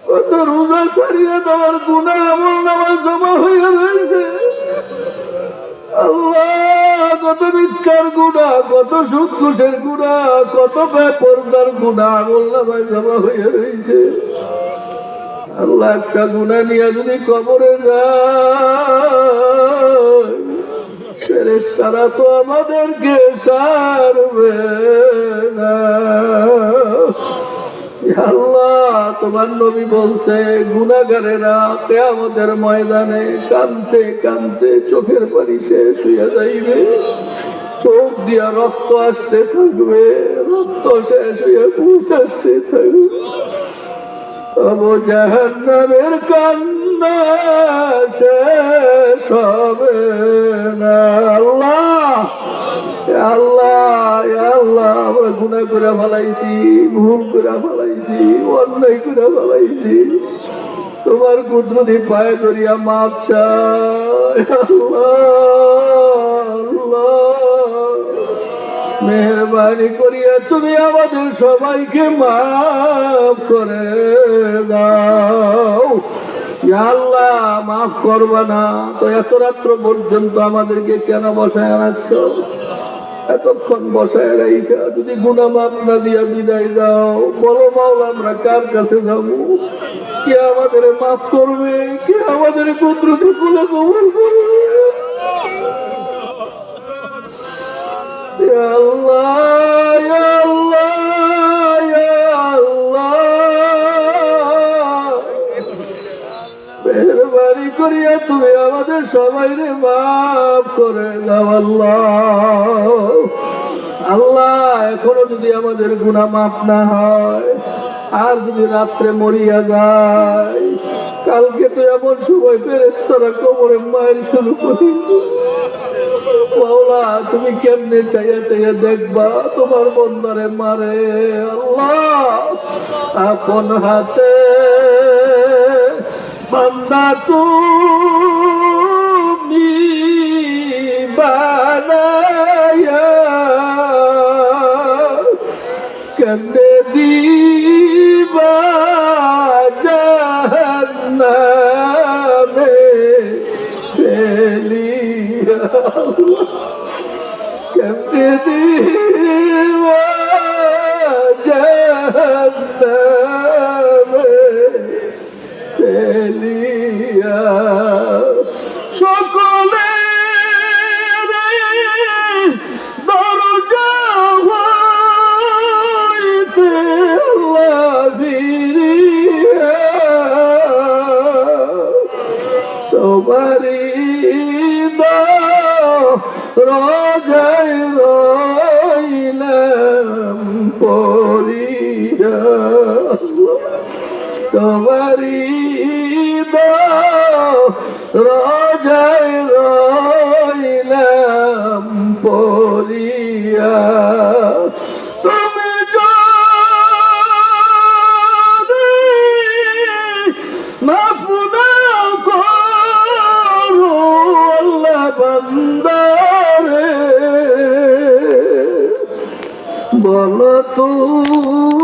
কত রোজা ছাড়িয়ে দেওয়ার গুনাহ আমল নামায় জমা হইয়া রয়েছে। আল্লাহ, কত মিথ্যার গুনাহ, কত সুদ ঘুষের গুনাহ, কত বেপরদার গুনাহ আমল নামায় জমা হইয়া রয়েছে। আল্লাহ, একটা গুনাহ নিয়ে যদি কবরে যায়, ফেরেশতারা তো আমাদেরকে ছাড়বে না। আল্লাহ, তোমার নবী বলছে, গুনাহগারেরা কিয়ামতের ময়দানে কাঁদতে কাঁদতে চোখের পানি শেষ হইয়া যাইবে, চোখ দিয়া রক্ত আসতে থাকবে, রক্ত শেষ হইয়া ঘুষ আসতে থাকবে। আবু জাহান্নামের কান্না শেষ হবে না। আল্লাহ আল্লাহ আল্লাহ, আমরা গুনাহ করে ফেলাইছি, ভুল করে ফেলাইছি, অন্যায় করে ফেলাইছি। তোমার কুদরতি পায়ে ধরিয়া মাপ চাই। আল্লাহ, মেহেরবানি করিয়া তুমি আমাদের সবাইকে মাফ করে দাও। ইয়া আল্লাহ, মাফ করবা না তো এত রাত্র পর্যন্ত আমাদেরকে কেন বসায় রাখছ? এতক্ষণ বসায় রাইখা যদি গুনাহ মাফ না দিয়া বিদায় দাও, বলো মাওলা, আমরা কার কাছে যাবো? কে আমাদের মাফ করবে? কে আমাদের কুদরতি গুনাহ কবুল করবে? ইয়া আল্লাহ, ইয়া আল্লাহ, ইয়া আল্লাহ, মেহেরবানি করিয়া তুমি আমাদের সবাইকে মাফ করে দাও। আল্লাহ আল্লাহ, এখনো যদি আমাদের গুনাহ মাফ না হয়, আর যদি রাত্রে মরিয়া যায়, কালকে তো এমন সময় ফেরেশতারা কবরে মায়ের শুরু করি। মাওলা, তুমি কেমনে চাইয়া চাইয়া দেখবা তোমার বন্দারে মারে। আল্লাহ, আপন হাতে বান্দা তুমি বানায়া কেমনে দিবা জাহান্নামে ফেলিয়া, কেমনে দিবা জাহান্নামে ফেলিয়া। সকলে দরজা হইতে লাভিয়া, তোমারি রোজায় রইলাম পড়িয়া, তোমারি রোজায় রইলাম পড়িয়া। তুমি যদি মাফ না করো আল্লাহ বান্দারে, বলো তোমার